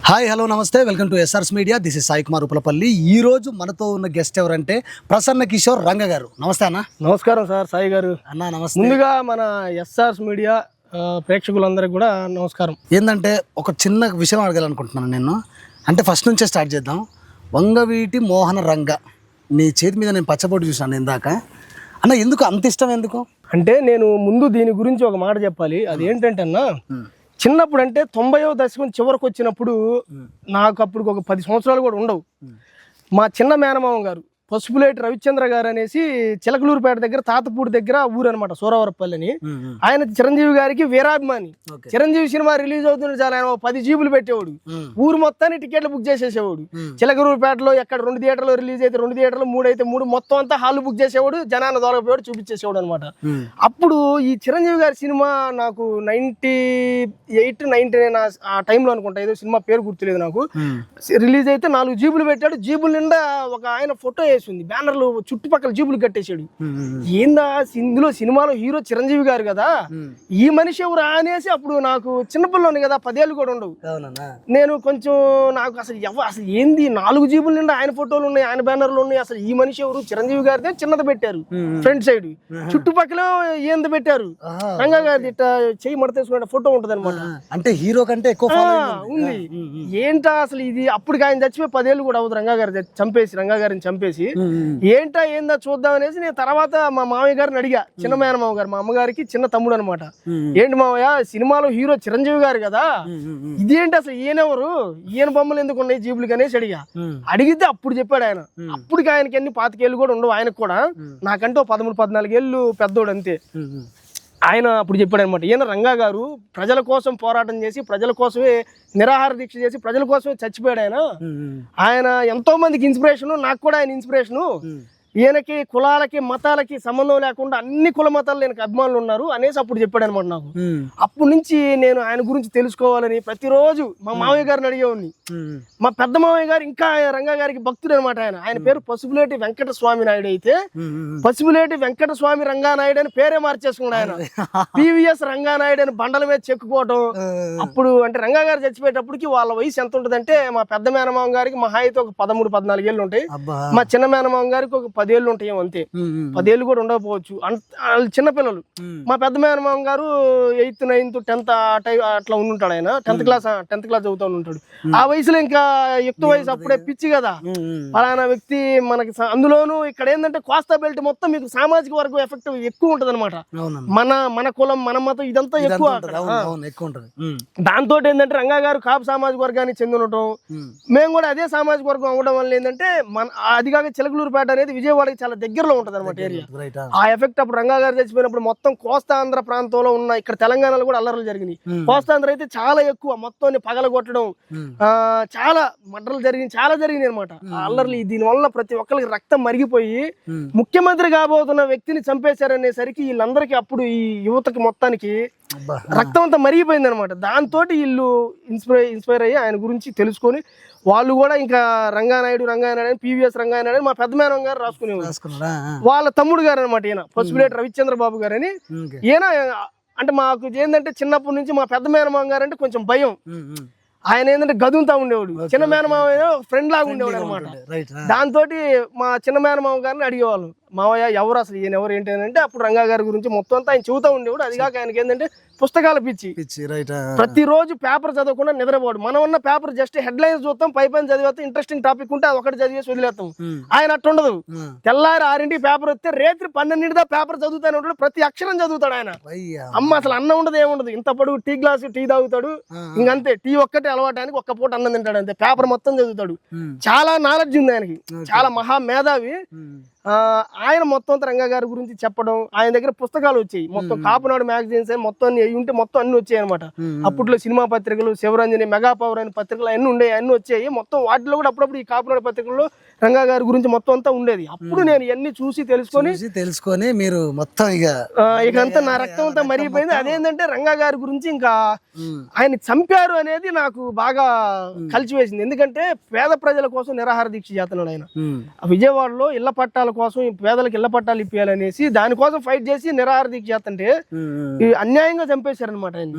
Hi hello నమస్తే welcome to SRS media. This is Sai Kumar Upalapalli. ఈ రోజు మనతో ఉన్న గెస్ట్ ఎవరంటే ప్రసన్న కిషోర్ రంగ గారు. నమస్తే అన్న. నమస్కారం సార్ సాయి గారు. అన్న నమస్తే. ముందుగా మన ఎస్ఆర్స్ మీడియా ప్రేక్షకులందరికీ కూడా నమస్కారం. ఏంటంటే ఒక చిన్న విషయం అడగాలనుకుంటున్నాను నేను. అంటే ఫస్ట్ నుంచే స్టార్ట్ చేద్దాం. వంగవీటి మోహన రంగ, నీ చేతి మీద నేను పచ్చబొట్టు చూసాను ఇందాక. అన్న ఎందుకు అంత ఇష్టం? ఎందుకు అంటే నేను ముందు దీని గురించి ఒక మాట చెప్పాలి. అది ఏంటంటే అన్న, చిన్నప్పుడు అంటే 90వ దశకం చివరికి వచ్చినప్పుడు నాకు అప్పుడు ఒక 10 సంవత్సరాలు కూడా ఉండవు. మా చిన్న మేనమామ గారు పసుపులేటి రవిచంద్ర గారు అనేసి చిలకలూరుపేట దగ్గర తాతపూడి దగ్గర ఊరు అనమాట, సూరవరపల్లి అని. ఆయన చిరంజీవి గారికి వీరాభిమాని. చిరంజీవి సినిమా రిలీజ్ అవుతుంటే చాలా ఆయన 10 జీబులు పెట్టేవాడు. ఊరు మొత్తాన్ని టికెట్లు బుక్ చేసేసేవాడు. చిలకలూరుపేటలో ఎక్కడ 2 థియేటర్లు రిలీజ్ అయితే 2 థియేటర్లు, 3 అయితే 3, మొత్తం అంతా హాల్ బుక్ చేసేవాడు. జనాన్ని దొరకపోయాడు, చూపించేసేవాడు అనమాట. అప్పుడు ఈ చిరంజీవి గారి సినిమా నాకు 98, 99 ఆ టైంలో అనుకుంటా, ఏదో సినిమా పేరు గుర్తులేదు నాకు. రిలీజ్ అయితే 4 జీబులు పెట్టాడు. జీబుల నిండా ఒక ఆయన ఫోటో వేసింది, బ్యానర్లు చుట్టుపక్కల జీబులు కట్టేశాడు. ఏందా ఇందులో సినిమాలో హీరో చిరంజీవి గారు కదా, ఈ మనిషి ఎవరు అనేసి అప్పుడు నాకు చిన్నపిల్లని కదా, 10 ఏళ్ళు కూడా ఉండవు. నేను కొంచెం నాకు అసలు ఏంది 4 జీబుల నిండా ఆయన ఫోటోలు ఉన్నాయి, ఆయన బ్యానర్లు ఉన్నాయి, అసలు ఈ మనిషి ఎవరు? చిరంజీవి గారిదే చిన్నది పెట్టారు ఫ్రంట్ సైడ్, చుట్టుపక్కల ఏంది పెట్టారు, రంగా గారి ఇట్లా చెయ్యి మడతేసుకున్న ఫోటో ఉంటది అనమాట. అంటే హీరో కంటే ఎక్కువ ఉంది. ఏంటా అసలు ఇది? అప్పటికి ఆయన చచ్చిపోయి 10 ఏళ్ళు కూడా అవుతుంది. రంగా గారిని చంపేసి ఏంటా ఏందా చూద్దాం అనేసి నేను తర్వాత మా మామయ్య గారిని అడిగా. చిన్న మేనమామ గారు, మా అమ్మగారికి చిన్న తమ్ముడు అనమాట. ఏంటి మామయ్య, సినిమాలో హీరో చిరంజీవి గారు కదా, ఇదేంటి అసలు ఈయనెవరు, ఈయన బొమ్మలు ఎందుకు ఉన్నాయి జీబులకి అనేసి అడిగితే అప్పుడు చెప్పాడు ఆయన. అప్పటికి ఆయనకి ఎన్ని 25 ఏళ్ళు కూడా ఉండవు ఆయనకు కూడా, నాకంటే 13, 14 ఏళ్ళు పెద్దోడు అంతే. ఆయన అప్పుడు చెప్పాడు అనమాట, ఈయన రంగా గారు ప్రజల కోసం పోరాటం చేసి, ప్రజల కోసమే నిరాహార దీక్ష చేసి, ప్రజల కోసమే చచ్చిపోయాడు ఆయన. ఆయన ఎంతో మందికి ఇన్స్పిరేషను, నాకు కూడా ఆయన ఇన్స్పిరేషను. ఈయనకి కులాలకి మతాలకి సంబంధం లేకుండా అన్ని కుల మతాలు నేను అభిమానులు ఉన్నారు అనేసి అప్పుడు చెప్పాడు అనమాట నాకు. అప్పటి నుంచి నేను ఆయన గురించి తెలుసుకోవాలని ప్రతిరోజు మా మామయ్య గారిని అడిగేవాడిని. మా పెద్ద మామయ్య గారు ఇంకా రంగా గారికి భక్తుడు అనమాట. ఆయన పేరు పసుపులేటి వెంకట స్వామి నాయుడు అయితే పసుపులేటి వెంకట స్వామి రంగానాయుడు అని పేరే మార్చేసుకున్నాడు ఆయన. పివిఎస్ రంగానాయుడు అని బండల మీద చెక్కుకోవటం. అప్పుడు అంటే రంగా గారు చచ్చిపోయేటప్పటికి వాళ్ళ వయసు ఎంత ఉంటదంటే, మా పెద్ద మేనమామ గారికి మహా అయితే ఒక 13, 14 ఏళ్ళు ఉంటాయి. మా చిన్న మేనమామ గారికి ఒక 10 ఏళ్ళు ఉంటాయి అంతే. 10 ఏళ్ళు కూడా ఉండకపోవచ్చు, చిన్నపిల్లలు. మా పెద్ద మేనమామ గారు 8th, 9th, 10th అట్లా ఉండుంటాడు. ఆయన 10th క్లాస్ చదువుతూ ఉంటాడు. ఆ వయసులో ఇంకా యుక్త వయసు, అప్పుడే పిచ్చి కదా ఫలానా వ్యక్తి మనకి. అందులోనూ ఇక్కడ ఏంటంటే కోస్తా బెల్ట్ మొత్తం మీకు సామాజిక వర్గం ఎఫెక్ట్ ఎక్కువ ఉంటది అనమాట. మన కులం, మన మతం ఇదంతా ఎక్కువ. దాంతో ఏంటంటే రంగా గారు కాపు సామాజిక వర్గానికి చెంది ఉండటం, మేము కూడా అదే సామాజిక వర్గం అవ్వడం వల్ల ఏంటంటే అది కాక చిలకలూరుపేట అనేది విజయవాడకి చాలా దగ్గరలో ఉంటది అనమాట ఏరియా. ఆ ఎఫెక్ట్ అప్పుడు రంగా గారు చచ్చిపోయినప్పుడు మొత్తం కోస్తాంధ్ర ప్రాంతంలో ఉన్న, ఇక్కడ తెలంగాణలో కూడా అల్లర్లు జరిగినాయి. కోస్తాంధ్ర అయితే చాలా ఎక్కువ, మొత్తం పగలగొట్టడం, చాలా మర్డర్లు జరిగింది, చాలా జరిగినాయి అనమాట అల్లర్లు. దీని వల్ల ప్రతి ఒక్కరికి రక్తం మరిగిపోయి ముఖ్యమంత్రి కాబోతున్న వ్యక్తిని చంపేశారనేసరికి వీళ్ళందరికీ, అప్పుడు ఈ యువతకి మొత్తానికి రక్తం అంతా మరిగిపోయింది అనమాట. దాంతో వీళ్ళు ఇన్స్పైర్ అయ్యి ఆయన గురించి తెలుసుకొని వాళ్ళు కూడా ఇంకా రంగానాయుడు పివిఎస్ రంగానాయుడు మా పెద్ద మేనం గారు రాసుకునేవారు. వాళ్ళ తమ్ముడు గారు అనమాట ఈయన, పసుపులేటి రవిచంద్ర బాబు గారు అని. ఈయన అంటే మాకు ఏంటంటే చిన్నప్పటి నుంచి మా పెద్ద మేనమామ గారు అంటే కొంచెం భయం. ఆయన ఏంటంటే గదుంతా ఉండేవాడు, చిన్న మేనమామ ఫ్రెండ్ లాగా ఉండేవాడు అనమాట. దాంతో మా చిన్న మేనమామ గారిని అడిగేవాళ్ళు, మావయ్య ఎవరు అసలు ఈయన ఎవరు ఏంటి అంటే అప్పుడు రంగా గారి గురించి మొత్తం అంతా ఆయన చెబుతూ ఉండేవాడు. అది కాక ఆయనకి ఏంటంటే పుస్తకాల పిచ్చి. ప్రతిరోజు పేపర్ చదవకుండా నిద్రపోడు. మనం ఉన్న పేపర్ జస్ట్ హెడ్ లైన్స్ చూస్తాం, పైన చదివేస్తాం, ఇంట్రెస్టింగ్ టాపిక్ ఉంటే అది ఒకటి చదివేసి వదిలేస్తాం. ఆయన అట్టు ఉండదు. తెల్లారి 6ంటికి పేపర్ వస్తే రేత్రి 12 పేపర్ చదువుతానే ఉంటాడు, ప్రతి అక్షరం చదువుతాడు ఆయన. అమ్మ అసలు అన్నం ఉండదు, ఏముండదు, ఇంత పొడుగు టీ గ్లాసు టీ తాగుతాడు, ఇంకంతే. టీ ఒక్కటే అలవాటానికి ఒక్క పూట అన్నం తింటాడు అంతే. పేపర్ మొత్తం చదువుతాడు. చాలా నాలెడ్జ్ ఉంది ఆయనకి, చాలా మహా మేధావి. ఆయన మొత్తం రంగా గారి గురించి చెప్పడం, ఆయన దగ్గర పుస్తకాలు వచ్చాయి మొత్తం, కాపునాడు మ్యాగజైన్స్ మొత్తం అన్ని ఉంటే మొత్తం అన్ని వచ్చాయి అనమాట. అప్పట్లో సినిమా పత్రికలు, శివరంజని, మెగా పవర్ అనే పత్రికలు అన్ని ఉండేవి, అన్ని వచ్చాయి మొత్తం. వాటిలో కూడా అప్పుడప్పుడు ఈ కాపునాడు పత్రికల్లో రంగా గారి గురించి మొత్తం అంతా ఉండేది. అప్పుడు నేను ఇవన్నీ చూసి తెలుసుకొని మీరు మొత్తం ఇకంతా నా రక్తం అంతా మరిగిపోయింది. అదేంటంటే రంగా గారి గురించి ఇంకా ఆయన చంపారు అనేది నాకు బాగా కలిసివేసింది. ఎందుకంటే పేద ప్రజల కోసం నిరాహార దీక్ష చేస్తున్నాడు ఆయన. విజయవాడలో ఇళ్ల పట్టాల పట్టాల కోసం ఈ పేదలకు ఇళ్ల పట్టాలు ఇప్పించాలనేసి దానికోసం ఫైట్ చేసి నిరాహార దీక్ష చేస్తుంటే ఈ అన్యాయంగా చంపేశారనమాట ఆయన.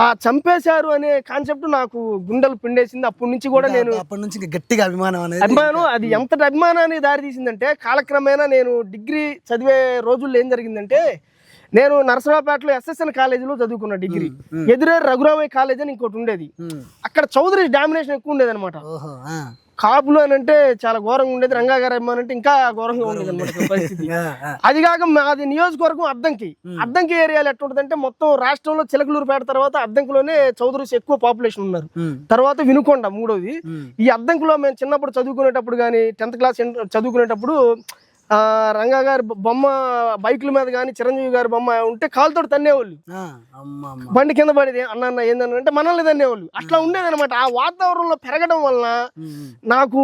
ఆ చంపేశారు అనే కాన్సెప్ట్ నాకు గుండెలు పిండేసింది. అప్పటి నుంచి కూడా నేను అప్పటి నుంచి గట్టిగా అభిమానం అది ఎంతటి అభిమానాన్ని దారి తీసిందంటే కాలక్రమేణా నేను డిగ్రీ చదివే రోజుల్లో ఏం జరిగిందంటే, నేను నరసరావుపేటలో SSN కాలేజీలో చదువుకున్న డిగ్రీ. ఎదురే రఘురామయ్య కాలేజ్ అని ఇంకోటి ఉండేది. అక్కడ చౌదరి డామినేషన్ ఎక్కువ ఉండేది అనమాట. కాపులు అని అంటే చాలా ఘోరంగా ఉండేది, రంగా గారు అభిమానం అంటే ఇంకా ఘోరంగా ఉండేది అనమాట పరిస్థితి. అది కాక మాది నియోజకవర్గం అద్దంకి ఏరియాలో ఎట్లుంటదంటే, మొత్తం రాష్ట్రంలో చిలకలూరుపేట తర్వాత అద్దంకిలోనే చౌదరీస్ ఎక్కువ పాపులేషన్ ఉన్నారు. తర్వాత వినుకొండ మూడోది. ఈ అద్దంకిలో మేము చిన్నప్పుడు చదువుకునేటప్పుడు కానీ 10th క్లాస్ చదువుకునేటప్పుడు రంగా గారి బొమ్మ బైకుల మీద కానీ చిరంజీవి గారి బొమ్మ ఉంటే కాలుతో తన్నేవాళ్ళు, బండి కింద పడేది అన్న ఏంటంటే మనల్ని తన్నేవాళ్ళు. అట్లా ఉండేది అనమాట. ఆ వాతావరణంలో పెరగడం వలన నాకు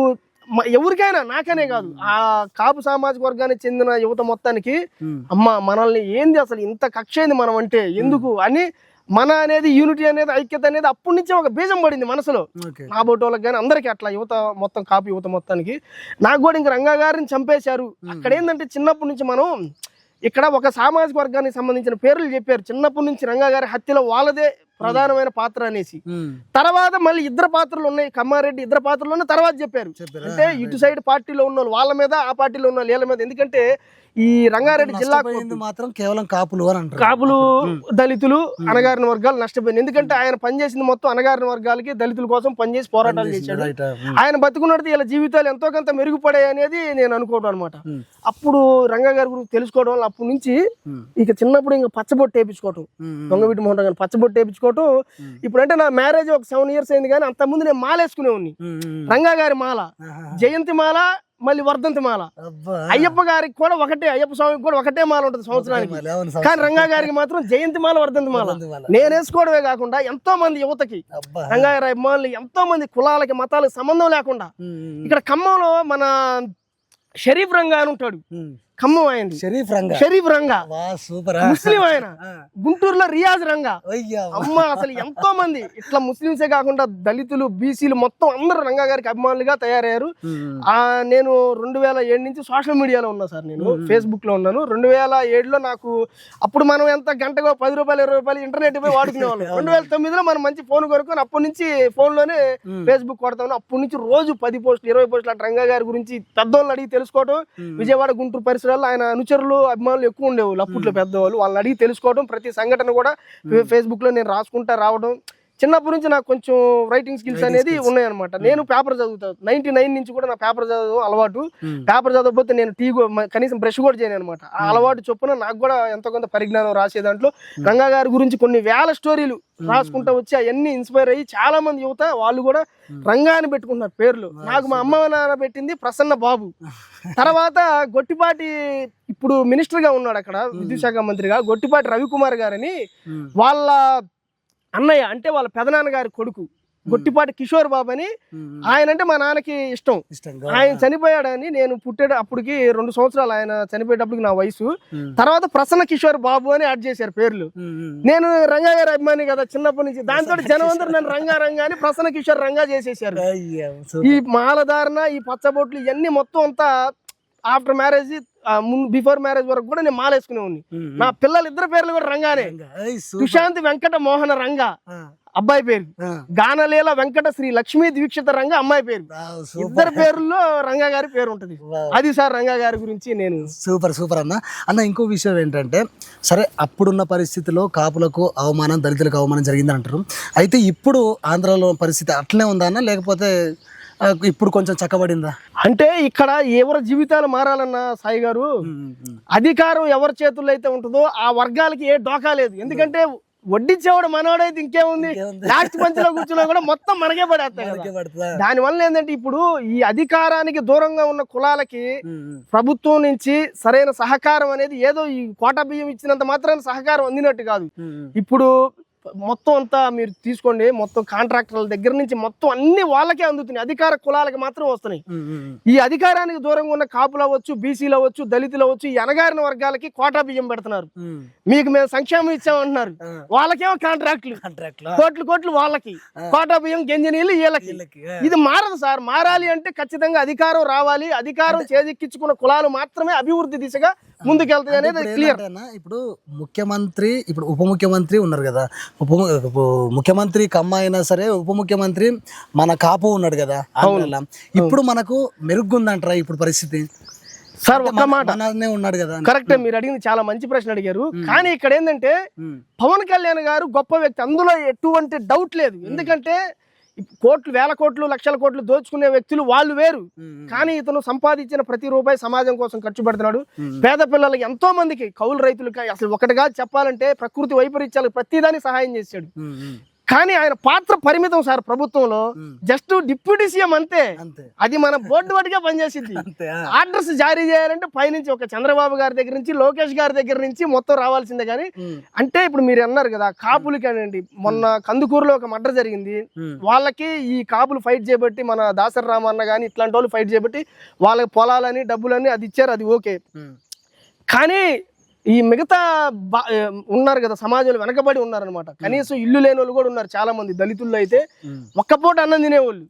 ఎవరికైనా, నాకనే కాదు, ఆ కాపు సామాజిక వర్గానికి చెందిన యువత మొత్తానికి అమ్మ మనల్ని ఏంది అసలు ఇంత కక్ష ఏంది మనం అంటే ఎందుకు అని, మన అనేది యూనిటీ అనేది ఐక్యత అనేది అప్పటి నుంచే ఒక బీజం పడింది మనసులో. నా బోటోళ్ళకి కానీ అందరికీ అట్లా యువత మొత్తం కాపు యువత మొత్తానికి. నాకు కూడా ఇంక రంగా గారిని చంపేశారు. అక్కడ ఏంటంటే చిన్నప్పటి నుంచి మనం ఇక్కడ ఒక సామాజిక వర్గానికి సంబంధించిన పేర్లు చెప్పారు. చిన్నప్పటి నుంచి రంగా గారి హత్యలో వాళ్ళదే ప్రధానమైన పాత్ర అనేసి. తర్వాత మళ్ళీ ఇద్దరు పాత్రలు ఉన్నాయి, కమ్మారెడ్డి ఇద్దరు పాత్రలు తర్వాత చెప్పారు. అంటే ఇటు సైడ్ పార్టీలో ఉన్న వాళ్ళ మీద, ఆ పార్టీలో ఉన్న వీళ్ళ మీద. ఎందుకంటే ఈ రంగారెడ్డి జిల్లా మాత్రం కేవలం కాపులు అని అంటారు. కాపులు, దళితులు, అణగారిన వర్గాలు నష్టపోయింది. ఎందుకంటే ఆయన పనిచేసింది మొత్తం అణగారిన వర్గాలకి, దళితుల కోసం పనిచేసి పోరాటాలు చేశాడు. ఆయన బతుకున్నట్టు ఇలా జీవితాలు ఎంతో కొంత మెరుగుపడాయి అనేది నేను అనుకోవడం అనమాట. అప్పుడు రంగా గారి గురించి తెలుసుకోవడం వల్ల అప్పటి నుంచి ఇక చిన్నప్పుడు ఇంకా పచ్చబొట్టు వేయించుకోవటం, దొంగవీటి మోహన్ గారు పచ్చబొట్టు వేయించుకోవటం. ఇప్పుడంటే నా మ్యారేజ్ ఒక 7 years అయింది, కానీ అంతకుముందు నేను మాలేసుకునేవాడిని. రంగా గారి మాల, జయంతి మాల, మళ్ళీ వర్ధంతి మాల. అయ్యప్ప గారికి కూడా ఒకటే, అయ్యప్ప స్వామికి కూడా ఒకటే మాల ఉంటుంది సంవత్సరానికి. కానీ రంగా గారికి మాత్రం జయంతి మాల, వర్ధంతి మాల. నేను వేసుకోవడమే కాకుండా ఎంతో మంది యువతకి, రంగా గారి అభిమానులు ఎంతో మంది కులాలకి మతాలకు సంబంధం లేకుండా, ఇక్కడ ఖమ్మంలో మన షరీఫ్ రంగా అని ఉంటాడు, ఖమ్మం అయింది షరీఫ్ రంగా, సూపర్ ముస్లిం ఆయన. గుంటూరులో రియాజ్ రంగా. అమ్మ అసలు ఎంతో మంది ఇట్లా ముస్లింసే కాకుండా దళితులు, బీసీలు మొత్తం అందరూ రంగా గారికి అభిమానులుగా తయారయ్యారు. నేను 2007 నుంచి సోషల్ మీడియాలో ఉన్నా సార్. నేను ఫేస్బుక్ లో ఉన్నాను. 2007లో నాకు అప్పుడు మనం ఎంత గంటగా 10 రూపాయలు 20 రూపాయలు ఇంటర్నెట్ పై వాడుకునేవాళ్ళం. 2009లో మనం మంచి ఫోన్ కొనుక్కొని అప్పటి నుంచి ఫోన్ లోనే ఫేస్బుక్ వాడతాను. అప్పటి నుంచి రోజు 10 పోస్టులు 20 పోస్టులు అట్లా రంగా గారి గురించి పెద్దోళ్ళని అడిగి తెలుసుకోవడం. విజయవాడ, గుంటూరు పరిసరాల్లో ఆయన అనుచరులు, అభిమానులు ఎక్కువ ఉండేవాళ్ళు అప్పట్లో పెద్దవాళ్ళు. వాళ్ళని అడిగి తెలుసుకోవడం, ప్రతి సంఘటన కూడా ఫేస్బుక్ లో నేను రాసుకుంటా రావడం. చిన్నప్పటి నుంచి నాకు కొంచెం రైటింగ్ స్కిల్స్ అనేది ఉన్నాయన్నమాట. నేను పేపర్ చదువుతాను. 99 నుంచి కూడా నా పేపర్ చదవడం అలవాటు. పేపర్ చదవకపోతే నేను కనీసం బ్రష్ కూడా చేయను అనమాట. ఆ అలవాటు చొప్పున నాకు కూడా ఎంతో కొంత పరిజ్ఞానం రాసే దాంట్లో రంగా గారి గురించి కొన్ని వేల స్టోరీలు రాసుకుంటా వచ్చి అవన్నీ ఇన్స్పైర్ అయ్యి చాలా మంది యువత వాళ్ళు కూడా రంగా అని పెట్టుకుంటున్నారు పేర్లు. నాకు మా అమ్మ నాన్న పెట్టింది ప్రసన్న బాబు. తర్వాత గొట్టిపాటి, ఇప్పుడు మినిస్టర్ గా ఉన్నాడు అక్కడ, విద్యుత్ శాఖ మంత్రిగా, గొట్టిపాటి రవికుమార్ గారని వాళ్ళ అన్నయ్య, అంటే వాళ్ళ పెదనాన్న గారి కొడుకు గొట్టిపాటి కిషోర్ బాబు అని. ఆయన అంటే మా నాన్నకి ఇష్టం. ఆయన చనిపోయాడని, నేను అప్పటికి 2 సంవత్సరాలు, ఆయన చనిపోయేటప్పటికి నా వయసు. తర్వాత ప్రసన్న కిషోర్ బాబు అని యాడ్ చేశారు పేర్లు. నేను రంగా గారి అభిమాని కదా చిన్నప్పటి నుంచి, దాంతో జనం అందరూ నన్ను రంగా అని ప్రసన్న కిషోర్ రంగా చేసేసారు. ఈ మాలధారణ, ఈ పచ్చబొట్లు ఇవన్నీ మొత్తం అంతా ఆఫ్టర్ మ్యారేజ్, బిఫోర్ మ్యారేజ్ వరకు కూడా నేను మాలేసుకునేవాడిని. నా పిల్లలు ఇద్దరు పేర్లు కూడా రంగానే. సుశాంత్ వెంకట మోహన రంగా అబ్బాయి పేరు, గానలీల వెంకట శ్రీ లక్ష్మీ దీక్షిత రంగా అమ్మాయి పేరు. ఇద్దరు పేర్లలో రంగా గారి పేరు ఉంటది. అది సార్ రంగా గారి గురించి నేను. సూపర్ అన్న. ఇంకో విషయం ఏంటంటే, సరే అప్పుడున్న పరిస్థితిలో కాపులకు అవమానం, దళితులకు అవమానం జరిగింది అంటారు. అయితే ఇప్పుడు ఆంధ్రాలో పరిస్థితి అట్లనే ఉందా అన్న, లేకపోతే ఇప్పుడు కొంచెం చక్కబడిందా? అంటే ఇక్కడ ఎవరి జీవితాలు మారాలన్న సాయి గారు, అధికారం ఎవరి చేతుల్లో అయితే ఉంటుందో ఆ వర్గాలకి ఏ డోకా లేదు. ఎందుకంటే వడ్డించేవాడు మనవాడైతే ఇంకేముంది, లాస్ట్ పంచిలో కూర్చున్నా కూడా మొత్తం మనకే పడేస్తాయి. దానివల్ల ఏంటంటే ఇప్పుడు ఈ అధికారానికి దూరంగా ఉన్న కులాలకి ప్రభుత్వం నుంచి సరైన సహకారం అనేది, ఏదో ఈ కోటా బియ్యం ఇచ్చినంత మాత్రాన సహకారం అందినట్టు కాదు. ఇప్పుడు మొత్తం అంతా మీరు తీసుకోండి, మొత్తం కాంట్రాక్టర్ల దగ్గర నుంచి మొత్తం అన్ని వాళ్ళకే అందుతున్నాయి, అధికార కులాలకు మాత్రం వస్తున్నాయి. ఈ అధికారానికి దూరంగా ఉన్న కాపులు అవ్వచ్చు, బీసీలు అవ్వచ్చు, దళితులు అవ్వచ్చు, ఈ అణగారిన వర్గాలకి కోటా బియ్యం పెడుతున్నారు. మీకు మేము సంక్షేమం ఇచ్చామంటున్నారు, వాళ్ళకేమో కాంట్రాక్టులు కోట్లు వాళ్ళకి, కోటా బియ్యం గంజనీళ్ళు వీళ్ళకి. ఇది మారదు సార్. మారాలి అంటే ఖచ్చితంగా అధికారం రావాలి. అధికారం చేజిక్కించుకున్న కులాలు మాత్రమే అభివృద్ధి దిశగా ముందుకెళ్తాయి అనేది క్లియర్. ఇప్పుడు ముఖ్యమంత్రి, ఇప్పుడు ఉప ముఖ్యమంత్రి ఉన్నారు కదా, ముఖ్యమంత్రి కమ్మ అయినా సరే ఉప ముఖ్యమంత్రి మన కాపు ఉన్నాడు కదా ఆంధ్రాలో. ఇప్పుడు మనకు మెరుగుందంటారా ఇప్పుడు పరిస్థితి? సార్ ఒక్క మాట, ఉన్నాడు కదా, కరెక్టే, మీరు అడిగింది చాలా మంచి ప్రశ్న అడిగారు. కానీ ఇక్కడ ఏంటంటే పవన్ కళ్యాణ్ గారు గొప్ప వ్యక్తి, అందులో ఎటువంటి డౌట్ లేదు. ఎందుకంటే కోట్లు, వేల కోట్లు, లక్షల కోట్లు దోచుకునే వ్యక్తులు వాళ్ళు వేరు. కానీ ఇతను సంపాదించిన ప్రతి రూపాయి సమాజం కోసం ఖర్చు పెడుతున్నాడు. పేద పిల్లలకి, ఎంతో మందికి, కౌలు రైతులకి, అసలు ఒకటిగా చెప్పాలంటే ప్రకృతి వైపరీత్యాలకు ప్రతిదాని సహాయం చేశాడు. కానీ ఆయన పాత్ర పరిమితం సార్. ప్రభుత్వంలో జస్ట్ డిప్యూటీ సీఎం అంతే. అది మన బోర్డు వాటిగా పనిచేసింది. ఆర్డర్స్ జారీ చేయాలంటే పైనుంచి ఒక చంద్రబాబు గారి దగ్గర నుంచి, లోకేష్ గారి దగ్గర నుంచి మొత్తం రావాల్సిందే. కానీ అంటే ఇప్పుడు మీరు అన్నారు కదా కాపులకి అనండి, మొన్న కందుకూరులో ఒక మర్డర్ జరిగింది. వాళ్ళకి ఈ కాపులు ఫైట్ చేయబట్టి, మన దాసరి రామన్న కానీ ఇట్లాంటి వాళ్ళు ఫైట్ చేయబట్టి వాళ్ళకి పొలాలని డబ్బులని అది ఇచ్చారు, అది ఓకే. కానీ ఈ మిగతా ఉన్నారు కదా సమాజంలో వెనకబడి ఉన్నారనమాట. కనీసం ఇల్లు లేని వాళ్ళు కూడా ఉన్నారు చాలా మంది. దళితుల్లో అయితే ఒక్కపూట అన్నం తినేవాళ్ళు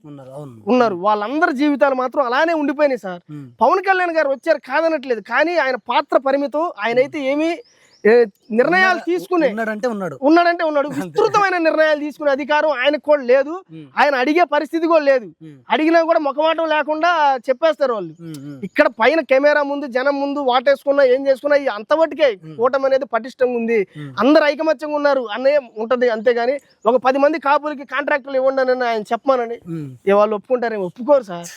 ఉన్నారు. వాళ్ళందరి జీవితాలు మాత్రం అలానే ఉండిపోయినాయి సార్. పవన్ కళ్యాణ్ గారు వచ్చారు కాదనట్లేదు, కానీ ఆయన పాత్ర పరిమితం. ఆయన అయితే ఏమీ నిర్ణయాలు తీసుకునే ఉన్నాడు. విస్తృతమైన నిర్ణయాలు తీసుకునే అధికారం ఆయనకు కూడా లేదు. ఆయన అడిగే పరిస్థితి కూడా లేదు. అడిగినా కూడా ముఖమాటం లేకుండా చెప్పేస్తారు వాళ్ళు. ఇక్కడ పైన కెమెరా ముందు, జనం ముందు వాటేసుకున్నా ఏం చేసుకున్నా అంతవరకే కూటమి అనేది పటిష్టంగా ఉంది, అందరు ఐకమత్యంగా ఉన్నారు అనే ఉంటది. అంతేగాని ఒక 10 మంది కాపులకి కాంట్రాక్టులు ఇవ్వండి అని ఆయన చెప్పమానని వాళ్ళు ఒప్పుకుంటారేమో? ఒప్పుకోరు సార్.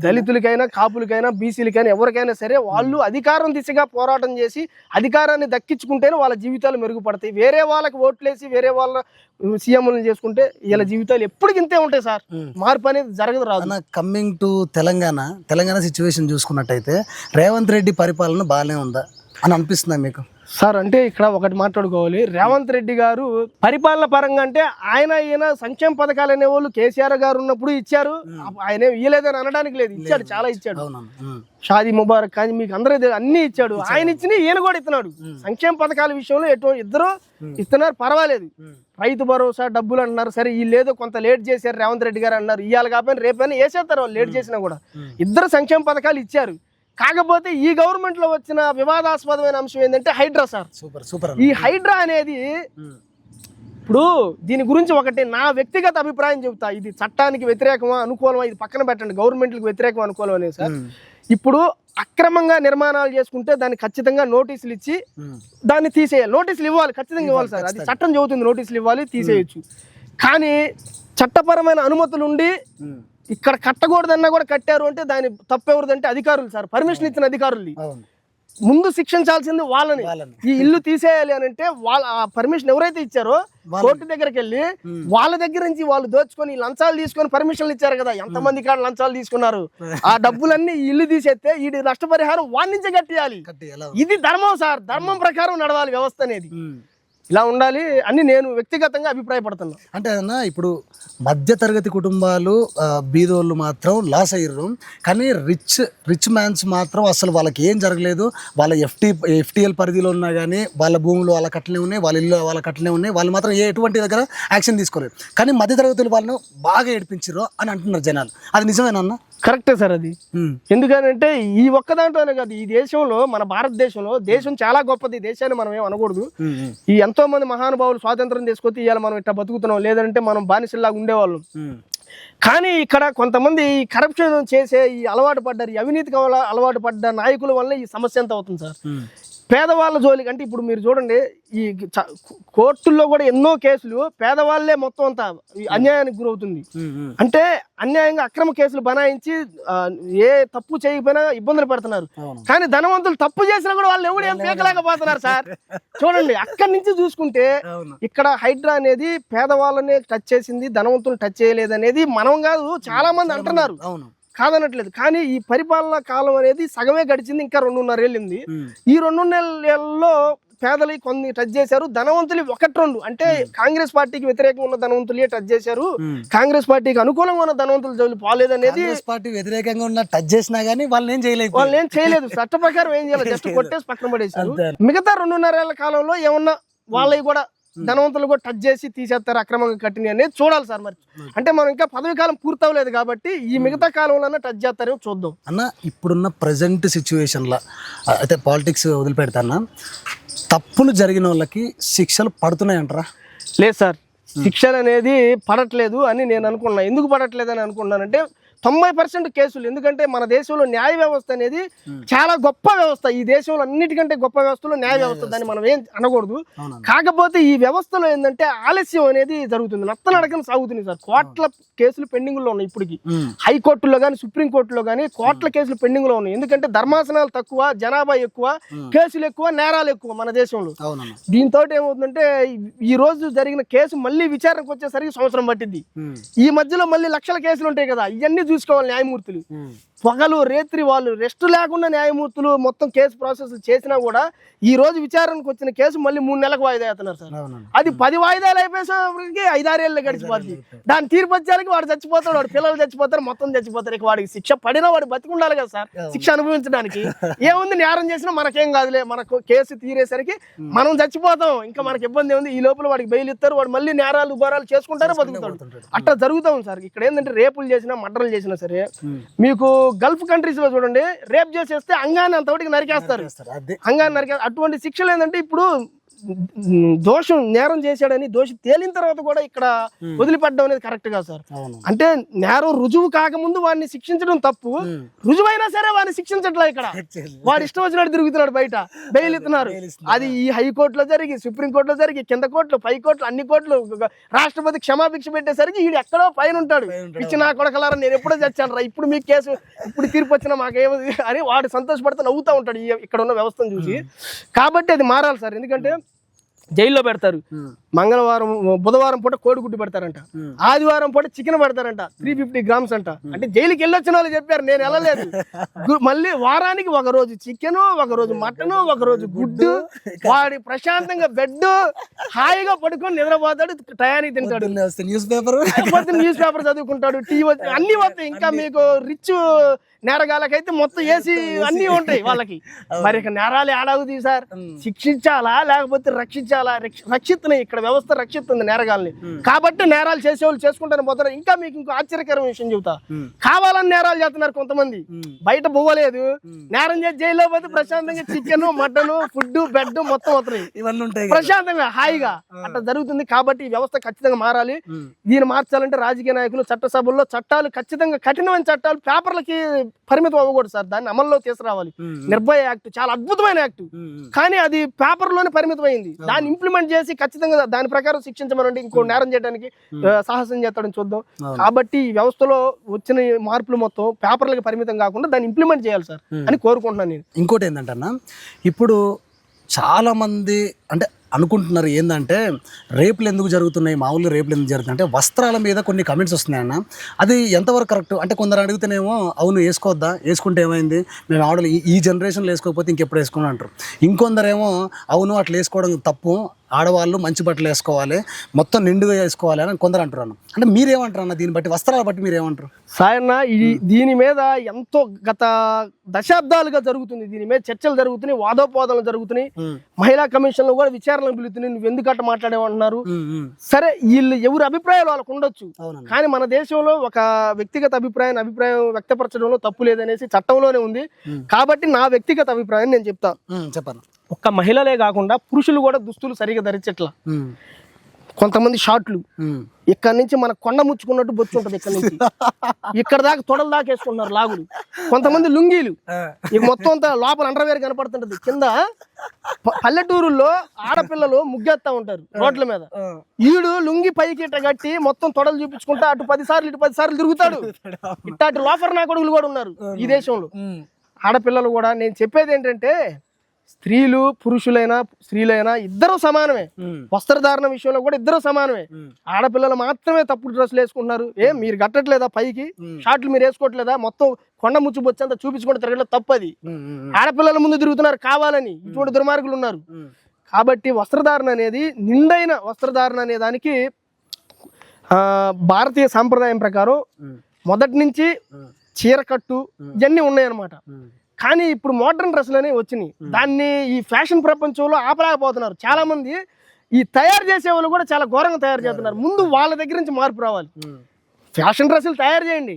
దళితులకైనా, కాపులకైనా, బీసీలకైనా, ఎవరికైనా సరే వాళ్ళు అధికారం దిశగా పోరాటం చేసి అధికారాన్ని దక్కించుకుంటేనే వాళ్ళ జీవితాలు మెరుగుపడతాయి. వేరే వాళ్ళకి ఓట్లేసి వేరే వాళ్ళ సీఎంలను చేసుకుంటే వీళ్ళ జీవితాలు ఎప్పటికి ఇంతే ఉంటాయి సార్. మార్పు అనేది జరగదు, రాదు. కమింగ్ టు తెలంగాణ సిచ్యువేషన్ చూసుకున్నట్టయితే రేవంత్ రెడ్డి పరిపాలన బాగానే ఉందా అని అనిపిస్తుందా మీకు? సార్ అంటే ఇక్కడ ఒకటి మాట్లాడుకోవాలి. రేవంత్ రెడ్డి గారు పరిపాలన పరంగా అంటే ఈయన సంక్షేమ పథకాలు అనేవాళ్ళు కేసీఆర్ గారు ఉన్నప్పుడు ఇచ్చారు. ఆయన ఇయ్యలేదని అనడానికి లేదు, ఇచ్చాడు, చాలా ఇచ్చాడు. షాదీ ముబారక్ కానీ మీకు అందరూ అన్ని ఇచ్చాడు. ఆయన ఇచ్చిన ఈయన కూడా ఇస్తున్నాడు. సంక్షేమ పథకాల విషయంలో ఇద్దరు ఇస్తున్నారు, పర్వాలేదు. రైతు భరోసా డబ్బులు అంటున్నారు, సరే వీళ్ళు ఏదో కొంత లేట్ చేశారు రేవంత్ రెడ్డి గారు అన్నారు. ఇవాళ కాకపోయినా రేపైనా వేసేస్తారు వాళ్ళు, లేట్ చేసినా కూడా. ఇద్దరు సంక్షేమ పథకాలు ఇచ్చారు. కాకపోతే ఈ గవర్నమెంట్ లో వచ్చిన వివాదాస్పదమైన అంశం ఏంటంటే హైడ్రా సార్. ఈ హైడ్రా అనేది ఇప్పుడు దీని గురించి ఒకటి నా వ్యక్తిగత అభిప్రాయం చెబుతా. ఇది చట్టానికి వ్యతిరేకమా అనుకూలమా ఇది పక్కన పెట్టండి, గవర్నమెంట్కి వ్యతిరేకం అనుకూలం అనేది సార్. ఇప్పుడు అక్రమంగా నిర్మాణాలు చేసుకుంటే దాన్ని ఖచ్చితంగా నోటీసులు ఇచ్చి దాన్ని తీసేయాలి. నోటీసులు ఇవ్వాలి, ఖచ్చితంగా ఇవ్వాలి సార్. అది చట్టం చెబుతుంది, నోటీసులు ఇవ్వాలి, తీసేయచ్చు. కానీ చట్టపరమైన అనుమతులు ఉండి ఇక్కడ కట్టకూడదన్నా కూడా కట్టారు అంటే దాని తప్పెవరిదంటే అధికారులు సార్. పర్మిషన్ ఇచ్చిన అధికారులు ముందు శిక్షించాల్సింది వాళ్ళని. ఈ ఇల్లు తీసేయాలి అని అంటే వాళ్ళ పర్మిషన్ ఎవరైతే ఇచ్చారో కోర్టు దగ్గరికి వెళ్ళి వాళ్ళ దగ్గర నుంచి వాళ్ళు దోచుకొని లంచాలు తీసుకొని పర్మిషన్లు ఇచ్చారు కదా, ఎంతమంది కాడ లంచాలు తీసుకున్నారు. ఆ డబ్బులన్నీ ఇల్లు తీసేస్తే ఈ నష్టపరిహారం వాడి నుంచే కట్టేయాలి. ఇది ధర్మం సార్. ధర్మం ప్రకారం నడవాలి వ్యవస్థ అనేది. ఇలా ఉండాలి అని నేను వ్యక్తిగతంగా అభిప్రాయపడుతున్నా. అంటే అన్న ఇప్పుడు మధ్య తరగతి కుటుంబాలు బీదోళ్ళు మాత్రం లాస్ అయ్యారు, కానీ రిచ్ మ్యాన్స్ మాత్రం అసలు వాళ్ళకి ఏం జరగలేదు. వాళ్ళ ఎఫ్టీఎల్ పరిధిలో ఉన్నా కానీ వాళ్ళ భూములు వాళ్ళ కట్టలే ఉన్నాయి, వాళ్ళ ఇల్లు వాళ్ళ కట్టలే ఉన్నాయి. వాళ్ళు మాత్రం ఎటువంటి దగ్గర యాక్షన్ తీసుకోలేదు. కానీ మధ్య తరగతులు వాళ్ళను బాగా ఏడిపించారు అని అంటున్నారు జనాలు. అది నిజమేనా? కరెక్టే సార్ అది. ఎందుకంటే ఈ ఒక్క దాంట్లోనే కాదు, ఈ దేశంలో, మన భారతదేశంలో దేశం చాలా గొప్పది. దేశాన్ని మనం ఏం అనకూడదు. ఈ ఎంతో మంది మహానుభావులు స్వాతంత్రం తీసుకొచ్చి ఇవాళ మనం ఇట్లా బతుకుతున్నాం, లేదంటే మనం బానిసల్లాగా ఉండేవాళ్ళం. కానీ ఇక్కడ కొంతమంది కరప్షన్ చేసే ఈ అలవాటు పడ్డారు, ఈ అవినీతికి అలవాటు పడ్డ నాయకుల వల్ల ఈ సమస్య ఎంత అవుతుంది సార్. పేదవాళ్ళ జోలికి అంటే ఇప్పుడు మీరు చూడండి, ఈ కోర్టుల్లో కూడా ఎన్నో కేసులు పేదవాళ్లే మొత్తం అంతా అన్యాయానికి గురవుతుంది. అంటే అన్యాయంగా అక్రమ కేసులు బనాయించి ఏ తప్పు చేయకపోయినా ఇబ్బందులు పెడుతున్నారు. కానీ ధనవంతులు తప్పు చేసినా కూడా వాళ్ళు ఎవరు ఏం పీకలేకపోతున్నారు సార్. చూడండి, అక్కడి నుంచి చూసుకుంటే ఇక్కడ హైడ్రా అనేది పేదవాళ్ళనే టచ్ చేసింది, ధనవంతులు టచ్ చేయలేదు అనేది మనం కాదు, చాలా మంది అంటున్నారు, కాదనట్లేదు. కానీ ఈ పరిపాలనా కాలం అనేది సగమే గడిచింది, ఇంకా 2.5 ఏళ్ళు ఉంది. ఈ 2.5 ఏళ్ళలో పేదలు కొన్ని టచ్ చేశారు, ధనవంతులు ఒకటి రెండు అంటే కాంగ్రెస్ పార్టీకి వ్యతిరేకంగా ఉన్న ధనవంతులే టచ్ చేశారు, కాంగ్రెస్ పార్టీకి అనుకూలంగా ఉన్న ధనవంతులు జోలి పోలేదనేది. కాంగ్రెస్ పార్టీ వ్యతిరేకంగా ఉన్న టచ్ చేసినా గానీ వాళ్ళు ఏం చేయలేదు చట్ట ప్రకారం ఏం చేయాలి, జస్ట్ కొట్టేసి పక్కన పడేశారు. మిగతా 2.5 ఏళ్ల కాలంలో ఏమన్నా వాళ్ళవి కూడా ధనవంతులు కూడా టచ్ చేసి తీసేస్తారు అక్రమంగా కట్టిన అనేది చూడాలి సార్. మరి అంటే మనం ఇంకా పదవి కాలం పూర్తవలేదు కాబట్టి ఈ మిగతా కాలంలో టచ్ చేస్తారేమో చూద్దాం అన్న. ఇప్పుడున్న ప్రజెంట్ సిచ్యువేషన్లో అయితే పాలిటిక్స్ వదిలిపెడతానా, తప్పులు జరిగిన వాళ్ళకి శిక్షలు పడుతున్నాయంటారా? లేదు సార్, శిక్షలు అనేది పడట్లేదు అని నేను అనుకున్నా. ఎందుకు పడట్లేదు అని అనుకున్నానంటే 90% కేసులు, ఎందుకంటే మన దేశంలో న్యాయ వ్యవస్థ అనేది చాలా గొప్ప వ్యవస్థ. ఈ దేశంలో అన్నిటికంటే గొప్ప వ్యవస్థలో న్యాయ వ్యవస్థ, దాన్ని మనం ఏం అనకూడదు. కాకపోతే ఈ వ్యవస్థలో ఏంటంటే ఆలస్యం అనేది జరుగుతుంది, నత్తనడకన సాగుతుంది సార్. కోట్ల కేసులు పెండింగ్ లో ఉన్నాయి ఇప్పటికి, హైకోర్టులో కానీ సుప్రీంకోర్టులో కానీ కోట్ల కేసులు పెండింగ్ లో ఉన్నాయి. ఎందుకంటే ధర్మాసనాలు తక్కువ, జనాభా ఎక్కువ, కేసులు ఎక్కువ, నేరాలు ఎక్కువ మన దేశంలో. దీంతో ఏమవుతుందంటే ఈ రోజు జరిగిన కేసు మళ్ళీ విచారణకు వచ్చేసరికి సంవత్సరం పట్టింది. ఈ మధ్యలో మళ్ళీ లక్షల కేసులు ఉంటాయి కదా, ఇవన్నీ చూసుకోవాలి న్యాయమూర్తులు. పగలు రేత్రి వాళ్ళు రెస్ట్ లేకుండా న్యాయమూర్తులు మొత్తం కేసు ప్రాసెస్ చేసినా కూడా ఈ రోజు విచారణకు వచ్చిన కేసు మళ్ళీ 3 నెలలకు వాయిదా అవుతున్నారు సార్. అది 10 వాయిదాలు అయిపోయేసరికి 5-6 ఏళ్ళు గడిచిపోతుంది. దాని తీర్పు వచ్చేసరికి వాడు చచ్చిపోతాడు, వాడు పిల్లలు చచ్చిపోతారు, మొత్తం చచ్చిపోతారు. ఇక వాడికి శిక్ష పడినా వాడు బతికుండాలి కదా సార్, శిక్ష అనుభవించడానికి. ఏముంది, నేరం చేసినా మనకేం కాదులే, మనకు కేసు తీరేసరికి మనం చచ్చిపోతాం, ఇంకా మనకి ఇబ్బంది ఉంది. ఈ లోపల వాడికి బెయిల్ ఇస్తారు, వాడు మళ్ళీ నేరాలు దుబారాలు చేసుకుంటారే బతుకుతాడు. అట్లా జరుగుతాం సార్. ఇక్కడ ఏంటంటే రేపులు చేసినా మర్డర్లు చేసినా సరే, మీకు గల్ఫ్ కంట్రీస్ లో చూడండి, రేప్ చేసేస్తే అంగాన్ని అంతవరకు నరికేస్తారు, అంగాన్ని నరికేస్తారు. అటువంటి శిక్షలు ఏంటంటే ఇప్పుడు దోషం నేరం చేశాడని దోషి తేలిన తర్వాత కూడా ఇక్కడ వదిలిపెట్టడం అనేది కరెక్ట్ కాదు సార్. అంటే నేరం రుజువు కాకముందు వాడిని శిక్షించడం తప్పు, రుజువైనా సరే వాడిని శిక్షించట్లేదు. ఇక్కడ వాడు ఇష్టం వచ్చినట్టు తిరుగుతున్నాడు, బయట బెయిల్ ఇస్తున్నారు. అది ఈ హైకోర్టులో జరిగి, సుప్రీంకోర్టులో జరిగి, కింద కోర్టులు, పై కోర్టులు, అన్ని కోర్టులు, రాష్ట్రపతి క్షమాభిక్ష పెట్టేసరికి వీడు ఎక్కడో పైన ఉంటాడు. ఇచ్చి నా కొడకలారా నేను ఎప్పుడో చచ్చాను రా, ఇప్పుడు మీ కేసు ఇప్పుడు తీర్పు వచ్చినా మాకేమది అని వాడు సంతోషపడుతూ నవ్వుతూ ఉంటాడు ఇక్కడ ఉన్న వ్యవస్థను చూసి. కాబట్టి అది మారాలి సార్. ఎందుకంటే జైల్లో పెడతారు, మంగళవారం బుధవారం పూట కోడిగుడ్డు పెడతారంట, ఆదివారం పూట చికెన్ పెడతారంట, 350 grams అంట. అంటే జైలుకి వెళ్ళొచ్చిన వాళ్ళు చెప్పారు, నేను వెళ్ళలేదు. మళ్ళీ వారానికి ఒక రోజు చికెన్, ఒక రోజు మటన్, ఒక రోజు గుడ్డు. వాడి ప్రశాంతంగా బెడ్ హాయిగా పడుకొని నిద్రపోతాడు, టయానికి తింటాడు, న్యూస్ పేపర్ చదువుకుంటాడు, టీవీ అన్ని వస్తాయి. ఇంకా మీకు రిచ్ నేరగాళ్ళకైతే మొత్తం ఏసీ అన్ని ఉంటాయి వాళ్ళకి. మరి ఇక నేరాలు ఏడాగుది సార్, శిక్షించాలా లేకపోతే రక్షించాలా? రక్షిస్తున్నాయి, ఇక్కడ వ్యవస్థ రక్షిస్తుంది నేరగాల్ని. కాబట్టి నేరాలు చేసేవాళ్ళు చేసుకుంటారు పోతారు. ఇంకా మీకు ఇంకో ఆశ్చర్యకరమైన విషయం చెబుతా, కావాలని నేరాలు చేస్తున్నారు కొంతమంది. బయట పోవలేదు, నేరం చేసి జైల్లో పోతే ప్రశాంతంగా చికెన్, మటన్, ఫుడ్, బెడ్ మొత్తం అవుతాయి, ఇవన్నీ ఉంటాయి ప్రశాంతంగా హాయిగా. అట్లా జరుగుతుంది. కాబట్టి ఈ వ్యవస్థ ఖచ్చితంగా మారాలి. దీన్ని మార్చాలంటే రాజకీయ నాయకులు, చట్టసభల్లో చట్టాలు ఖచ్చితంగా కఠినమైన చట్టాలు, పేపర్లకి పరిమితం అవ్వకూడదు సార్, దాన్ని అమల్లో తీసుకురావాలి. నిర్భయ యాక్ట్ చాలా అద్భుతమైన యాక్ట్, కానీ అది పేపర్ లోనే పరిమితం అయింది. దాన్ని ఇంప్లిమెంట్ చేసి ఖచ్చితంగా దాని ప్రకారం శిక్షించమనండి, ఇంకో నేరం చేయడానికి సాహసం చేస్తాడని చూద్దాం. కాబట్టి ఈ వ్యవస్థలో వచ్చిన మార్పులు మొత్తం పేపర్లకు పరిమితం కాకుండా దాన్ని ఇంప్లిమెంట్ చేయాలి సార్ అని కోరుకుంటున్నాను నేను. ఇంకోటి ఏంటంటే అన్న, ఇప్పుడు చాలా మంది అంటే అనుకుంటున్నారు ఏంటంటే రేపులు ఎందుకు జరుగుతున్నాయి, మామూలుగా రేపులు ఎందుకు జరుగుతున్నాయి అంటే వస్త్రాల మీద కొన్ని కమెంట్స్ వస్తున్నాయన్న. అది ఎంతవరకు కరెక్ట్ అంటే కొందరు అడిగితేనేమో అవును వేసుకోవద్దా, వేసుకుంటే ఏమైంది, మేము ఆడలు ఈ జనరేషన్లో వేసుకోకపోతే ఇంకెప్పుడు వేసుకుని అంటారు. ఇంకొందరేమో అవును అట్లా వేసుకోవడం తప్పు, ఆడవాళ్ళు మంచి బట్టలు వేసుకోవాలి, మొత్తం నిండుగా వేసుకోవాలి అని కొందరు అంటున్నాను. అంటే మీరేమంటారు అన్న దీన్ని బట్టి, వస్త్రాల బట్టి మీరేమంటారు? సాయన్న, దీని మీద ఎంతో గత దశాబ్దాలుగా జరుగుతుంది, దీని మీద చర్చలు జరుగుతున్నాయి, వాదోపవాదాలు జరుగుతున్నాయి, మహిళా కమిషన్ లో కూడా విచారణలు పిలుతున్నాయి. నువ్వు ఎందుకు అట్లా మాట్లాడేమంటున్నారు? సరే, వీళ్ళు ఎవరి అభిప్రాయాలు వాళ్ళకు ఉండొచ్చు, కానీ మన దేశంలో ఒక వ్యక్తిగత అభిప్రాయం వ్యక్తపరచడంలో తప్పు లేదనేసి చట్టంలోనే ఉంది. కాబట్టి నా వ్యక్తిగత అభిప్రాయం నేను చెప్పాను. ఒక్క మహిళలే కాకుండా పురుషులు కూడా దుస్తులు సరిగా ధరించట్లా. కొంతమంది షార్ట్లు ఇక్కడ నుంచి మన కొండ ముచ్చుకున్నట్టు బొచ్చు ఉంటది, ఇక్కడ నుంచి ఇక్కడ దాకా తొడల దాకా వేసుకుంటున్నారు లాగులు. కొంతమంది లుంగీలు, ఇక మొత్తం అంతా లోపల అండర్వేర్ కనపడుతుంటది. కింద పల్లెటూరుల్లో ఆడపిల్లలు ముగ్గేస్తా ఉంటారు రోడ్ల మీద, ఈడు లుంగి పైకి ఇట్ట కట్టి మొత్తం తొడలు చూపించుకుంటా అటు 10 సార్లు ఇటు 10 సార్లు తిరుగుతాడు. ఇట్టాటి లోఫర్ నా కొడుకులు కూడా ఉన్నారు ఈ దేశంలో, ఆడపిల్లలు కూడా. నేను చెప్పేది ఏంటంటే స్త్రీలు పురుషులైనా స్త్రీలైనా ఇద్దరు సమానమే, వస్త్రధారణ విషయంలో కూడా ఇద్దరు సమానమే. ఆడపిల్లలు మాత్రమే తప్పుడు డ్రెస్సులు వేసుకుంటున్నారు. మీరు కట్టట్లేదా పైకి షార్ట్లు, మీరు వేసుకోవట్లేదా? మొత్తం కొండ ముచ్చు బొచ్చంతా చూపించుకుంటూ తిరగడం తప్పది. ఆడపిల్లల ముందు తిరుగుతున్నారు కావాలని, ఇటువంటి దుర్మార్గులు ఉన్నారు. కాబట్టి వస్త్రధారణ అనేది నిండైన వస్త్రధారణ అనే దానికి భారతీయ సాంప్రదాయం ప్రకారం మొదటి నుంచి చీరకట్టు ఇవన్నీ ఉన్నాయన్నమాట. కానీ ఇప్పుడు మోడర్న్ డ్రెస్సులు అనేవి వచ్చినాయి. దాన్ని ఈ ఫ్యాషన్ ప్రపంచంలో ఆపలేకపోతున్నారు. చాలా మంది ఈ తయారు చేసే వాళ్ళు కూడా చాలా ఘోరంగా తయారు చేస్తున్నారు. ముందు వాళ్ళ దగ్గర నుంచి మార్పు రావాలి. ఫ్యాషన్ డ్రెస్సులు తయారు చేయండి,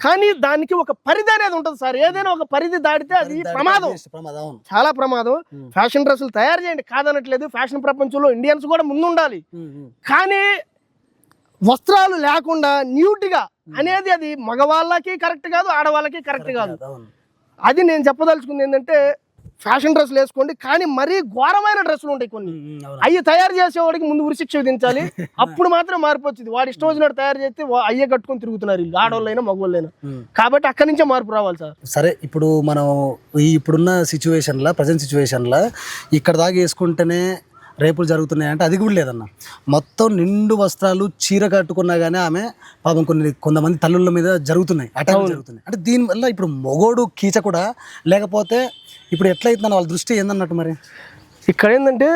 కానీ దానికి ఒక పరిధి అనేది ఉంటుంది సార్. ఏదైనా ఒక పరిధి దాటితే అది ప్రమాదం, చాలా ప్రమాదం. ఫ్యాషన్ డ్రెస్సులు తయారు చేయండి, కాదనట్లేదు. ఫ్యాషన్ ప్రపంచంలో ఇండియన్స్ కూడా ముందుండాలి. కానీ వస్త్రాలు లేకుండా న్యూట్గా అనేది అది మగవాళ్ళకి కరెక్ట్ కాదు, ఆడవాళ్ళకి కరెక్ట్ కాదు. అది నేను చెప్పదలుచుకుంది ఏంటంటే ఫ్యాషన్ డ్రెస్సులు వేసుకోండి, కానీ మరీ ఘోరమైన డ్రెస్సులు ఉంటాయి కొన్ని. అవి తయారు చేసేవాడికి ముందు ఉరిశిక్ష విధించాలి. అప్పుడు మాత్రం మార్పు వచ్చింది. వాడు ఇష్టం వచ్చినట్టు తయారు చేస్తే అయ్యే కట్టుకొని తిరుగుతున్నారు వీళ్ళు, ఆడవాళ్ళైనా మగవాళ్ళైనా. కాబట్టి అక్కడి నుంచే మార్పు రావాలి సార్. సరే, ఇప్పుడు మనం ఇప్పుడున్న సిచ్యువేషన్లో, ప్రజెంట్ సిచ్యువేషన్లో ఇక్కడ దాకా వేసుకుంటేనే రేపులు జరుగుతున్నాయి అంటే అది కూడా లేదన్న. మొత్తం నిండు వస్త్రాలు చీర కట్టుకున్నా కానీ ఆమె పాపం కొంతమంది తల్లుల మీద జరుగుతున్నాయి, అటాక్ జరుగుతున్నాయి. అంటే దీనివల్ల ఇప్పుడు మొగోడు కీచ కూడా లేకపోతే ఇప్పుడు ఎట్లయితుందని వాళ్ళ దృష్టి ఏందన్నట్టు. మరి ఇక్కడ ఏంటంటే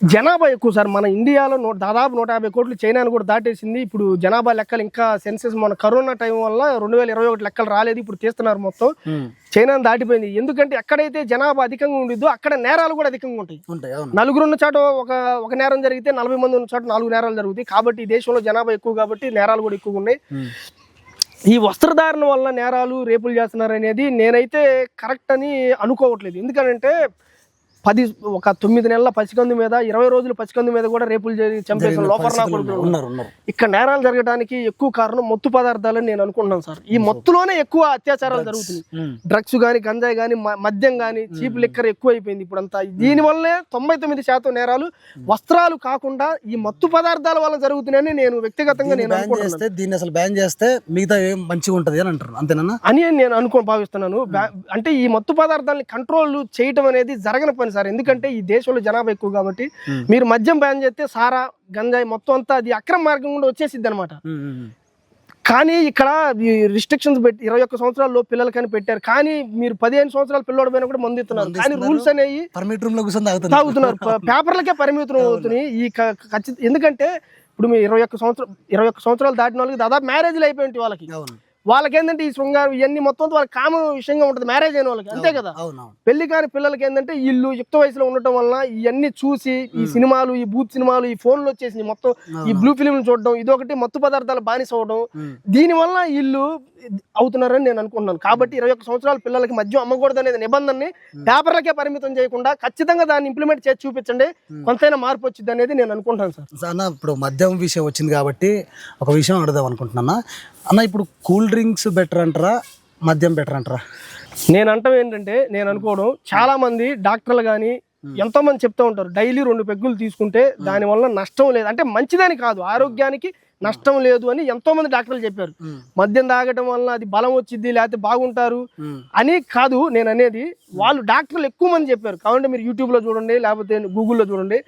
జనాభా ఎక్కువ సార్. మన ఇండియాలో దాదాపు 150 కోట్లు, చైనాను కూడా దాటేసింది. ఇప్పుడు జనాభా లెక్కలు ఇంకా సెన్సెస్ మన కరోనా టైం వల్ల 2021 లెక్కలు రాలేదు, ఇప్పుడు తీస్తున్నారు. మొత్తం చైనాను దాటిపోయింది. ఎందుకంటే ఎక్కడైతే జనాభా అధికంగా ఉండిద్దో అక్కడ నేరాలు కూడా అధికంగా ఉంటాయి. నలుగురు ఉన్న చోట ఒక నేరం జరిగితే 40 మంది ఉన్న చోట 4 నేరాలు జరుగుతాయి. కాబట్టి ఈ దేశంలో జనాభా ఎక్కువ కాబట్టి నేరాలు కూడా ఎక్కువగా ఉన్నాయి. ఈ వస్త్రధారణ వల్ల నేరాలు, రేపులు చేస్తున్నారు అనేది నేనైతే కరెక్ట్ అని అనుకోవట్లేదు. ఎందుకంటే 9 నెలల పసికందు మీద, 20 రోజుల పసికందు మీద కూడా రేపులు చంపేసిన లోపర్నా కొడుకులు ఉన్నారు. ఇక్కడ నేరాలు జరగడానికి ఎక్కువ కారణం మత్తు పదార్థాలని నేను అనుకుంటున్నాను సార్. ఈ మత్తులోనే ఎక్కువ అత్యాచారాలు జరుగుతున్నాయి. డ్రగ్స్ కానీ, గంజాయి కానీ, మద్యం కానీ, చీప్ లిక్కర్ ఎక్కువ అయిపోయింది ఇప్పుడంతా. దీనివల్లే 99% నేరాలు వస్త్రాలు కాకుండా ఈ మత్తు పదార్థాల వల్ల జరుగుతున్నాయని నేను వ్యక్తిగతంగా నేను అనుకుంటున్నాను. దీన్ని అసలు బ్యాన్ చేస్తే మిగతా ఏం మంచిగా ఉంటది అని అంటారు, అంతేనా అని నేను భావిస్తున్నాను. అంటే ఈ మత్తు పదార్థాలని కంట్రోల్ చేయటం అనేది జరగని పని సార్. ఎందుకంటే ఈ దేశంలో జనాభా ఎక్కువ కాబట్టి మీరు మద్యం బ్యాన్ చేస్తే సారా, గంజాయి మొత్తం అంతా అది అక్రమ మార్గం కూడా వచ్చేసిద్ది అనమాట. కానీ ఇక్కడ రిస్ట్రిక్షన్స్ పెట్టి 21 సంవత్సరాల్లో పిల్లలు కానీ పెట్టారు. కానీ మీరు 15 సంవత్సరాల పిల్లడు పైన కూడా మందు ఇస్తున్నారు. కానీ రూల్స్ అనేవి తాగుతున్నారు, పేపర్లకే పరిమితం అవుతున్నాయి. ఎందుకంటే ఇప్పుడు మీరు 21 సంవత్సరాలు దాటిన వాళ్ళకి దాదాపు మ్యారేజ్లు అయిపోయింది. వాళ్ళకి ఏంటంటే ఈ శృంగారం ఇవన్నీ మొత్తం వాళ్ళకి కామన్ విషయంగా ఉంటుంది, మ్యారేజ్ అయిన వాళ్ళకి, అంతే కదా. పెళ్లి కాని పిల్లలకి ఏంటంటే వీళ్ళు యుక్త వయసులో ఉండటం వల్ల ఇవన్నీ చూసి ఈ సినిమాలు, ఈ బూత్ సినిమాలు, ఈ ఫోన్లు వచ్చేసి మొత్తం ఈ బ్లూ ఫిలింలు చూడడం, ఇదొకటి మత్తు పదార్థాలు బానిస అవడం, దీనివల్ల వీళ్ళు అవుతున్నారని నేను అనుకుంటున్నాను. కాబట్టి 21 సంవత్సరాల పిల్లలకి మద్యం అమ్మకూడదు అనేది నిబంధనని పేపర్లకే పరిమితం చేయకుండా ఖచ్చితంగా దాన్ని ఇంప్లిమెంట్ చేసి చూపించండి, కొంతైనా మార్పు వచ్చింది అనేది నేను అనుకుంటాను సార్. అన్న, ఇప్పుడు మద్యం విషయం వచ్చింది కాబట్టి ఒక విషయం అడుగుదాం అనుకుంటున్నా అన్న. ఇప్పుడు కూల్ డ్రింక్స్ బెటర్ అంటారా, మద్యం బెటర్ అంటారా? నేను అంటాం ఏంటంటే, నేను అనుకోవడం, చాలా మంది డాక్టర్లు కానీ ఎంతో మంది చెప్తూ ఉంటారు డైలీ 2 పెగ్గులు తీసుకుంటే దానివల్ల నష్టం లేదు, అంటే మంచిదని కాదు, ఆరోగ్యానికి నష్టం లేదు అని ఎంతో మంది డాక్టర్లు చెప్పారు. మద్యం తాగటం వల్ల అది బలం వచ్చింది లేకపోతే బాగుంటారు అని కాదు నేను అనేది. వాళ్ళు డాక్టర్లు ఎక్కువ మంది చెప్పారు. కాబట్టి మీరు యూట్యూబ్ లో చూడండి, లేకపోతే గూగుల్లో చూడండి.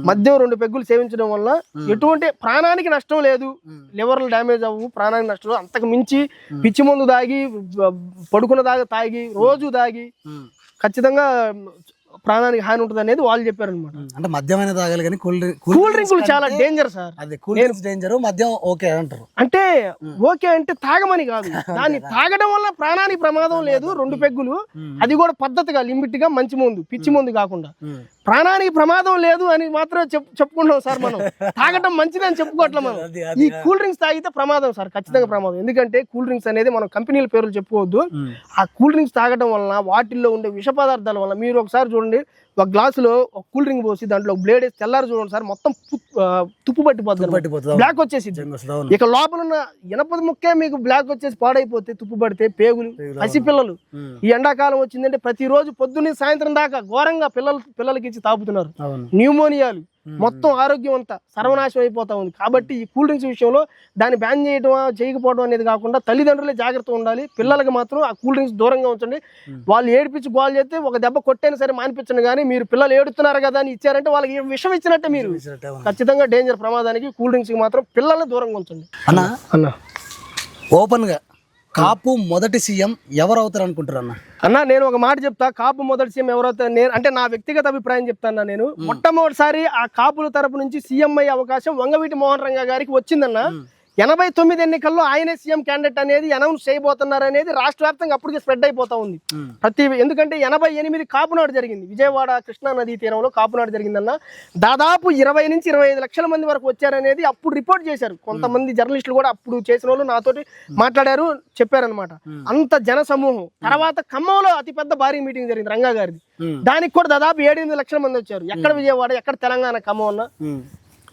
మద్యం 2 పెగ్గులు సేవించడం వల్ల ఎటువంటి ప్రాణానికి నష్టం లేదు, లివర్లు డ్యామేజ్ అవ్వు, ప్రాణానికి నష్టం లేదు. అంతకు మించి పిచ్చి మందు తాగి, పడుకున్న తాగి, రోజు తాగి ఖచ్చితంగా ప్రాణానికి హాని ఉంటుంది అనేది వాళ్ళు చెప్పారు అనమాట. అంటే మద్యమైన తాగాలి కానీ కూల్ డ్రింక్లు చాలా డేంజర్ సార్. అది కూల్ డ్రింక్స్ డేంజర్, మద్యం ఓకే అంటారు. అంటే ఓకే అంటే తాగమని కాదు, దాన్ని తాగడం వల్ల ప్రాణానికి ప్రమాదం లేదు. 2 పెగ్గులు, అది కూడా పద్ధతిగా, లిమిట్ గా, మంచి మందు, పిచ్చి మందు కాకుండా. ప్రాణానికి ప్రమాదం లేదు అని మాత్రం చెప్పుకుంటాం సార్. మనం తాగటం మంచిదని చెప్పుకోవట్లే. మనం ఈ కూల్ డ్రింక్స్ తాగితే ప్రమాదం సార్, ఖచ్చితంగా ప్రమాదం. ఎందుకంటే కూల్ డ్రింక్స్ అనేది మనం కంపెనీల పేర్లు చెప్పుకోవద్దు. ఆ కూల్ డ్రింక్స్ తాగడం వలన వాటిల్లో ఉండే విష పదార్థాల వల్ల, మీరు ఒకసారి చూడండి, ఒక గ్లాసులో ఒక కూల్ డ్రింక్ పోసి దాంట్లో బ్లేడ్ వేసి తెల్లారు చూడండి సార్, మొత్తం తుప్పు పట్టిపోతుంది, బ్లాక్ వచ్చేసి. ఇక లోపల ఉన్న ఇనప ముక్కే మీకు బ్లాక్ వచ్చేసి పాడైపోతే, తుప్పు పడితే పేగులు, పసిపిల్లలు. ఈ ఎండాకాలం వచ్చిందంటే ప్రతిరోజు పొద్దున్నే సాయంత్రం దాకా ఘోరంగా పిల్లలకి ఇచ్చి తాపుతున్నారు. న్యూమోనియాలు, మొత్తం ఆరోగ్యం అంతా సర్వనాశనం అయిపోతా ఉంది. కాబట్టి ఈ కూల్ డ్రింక్స్ విషయంలో దాన్ని బ్యాన్ చేయకపోవడం అనేది కాకుండా తల్లిదండ్రులే జాగ్రత్త ఉండాలి. పిల్లలకి మాత్రం ఆ కూల్ డ్రింక్స్ దూరంగా ఉంచండి. వాళ్ళు ఏడిపించి గోల్ చేస్తే ఒక దెబ్బ కొట్టైనా సరే మానిపించండి. కానీ మీరు పిల్లలు ఏడుతున్నారు కదా అని ఇచ్చారంటే వాళ్ళకి విషం ఇచ్చినట్టే. మీరు ఖచ్చితంగా డేంజర్, ప్రమాదానికి. కూల్ డ్రింక్స్ కి మాత్రం పిల్లల్ని దూరంగా ఉంచండి అన్న. ఓపెన్ గా కాపు మొదటి సీఎం ఎవరు అవుతారు అనుకుంటారు అన్న? అన్న నేను ఒక మాట చెప్తా, కాపు మొదటి సీఎం ఎవరైతే నేను అంటే నా వ్యక్తిగత అభిప్రాయం చెప్తాను. నేను మొట్టమొదటిసారి ఆ కాపుల తరపు నుంచి సీఎం అయ్యే అవకాశం వంగవీటి మోహన్ రంగా గారికి వచ్చిందన్న. 89 ఎన్నికల్లో ఆయనే సీఎం క్యాండిడేట్ అనేది అనౌన్స్ చేయబోతున్నారు అనేది రాష్ట్ర వ్యాప్తంగా అప్పటికే స్ప్రెడ్ అయిపోతా ఉంది. ఎందుకంటే 88 కాపునాడు జరిగింది, విజయవాడ కృష్ణా నదీ తీరంలో కాపునాడు జరిగిందన్న. దాదాపు 20 నుంచి 25 లక్షల మంది వరకు వచ్చారనేది అప్పుడు రిపోర్ట్ చేశారు కొంతమంది జర్నలిస్టులు కూడా. అప్పుడు చేసిన వాళ్ళు నాతోటి మాట్లాడారు, చెప్పారనమాట. అంత జన సమూహం. తర్వాత ఖమ్మంలో అతిపెద్ద భారీ మీటింగ్ జరిగింది రంగా గారిది. దానికి కూడా దాదాపు 7-8 లక్షల మంది వచ్చారు. ఎక్కడ విజయవాడ, ఎక్కడ తెలంగాణ, ఖమ్మం అన్న.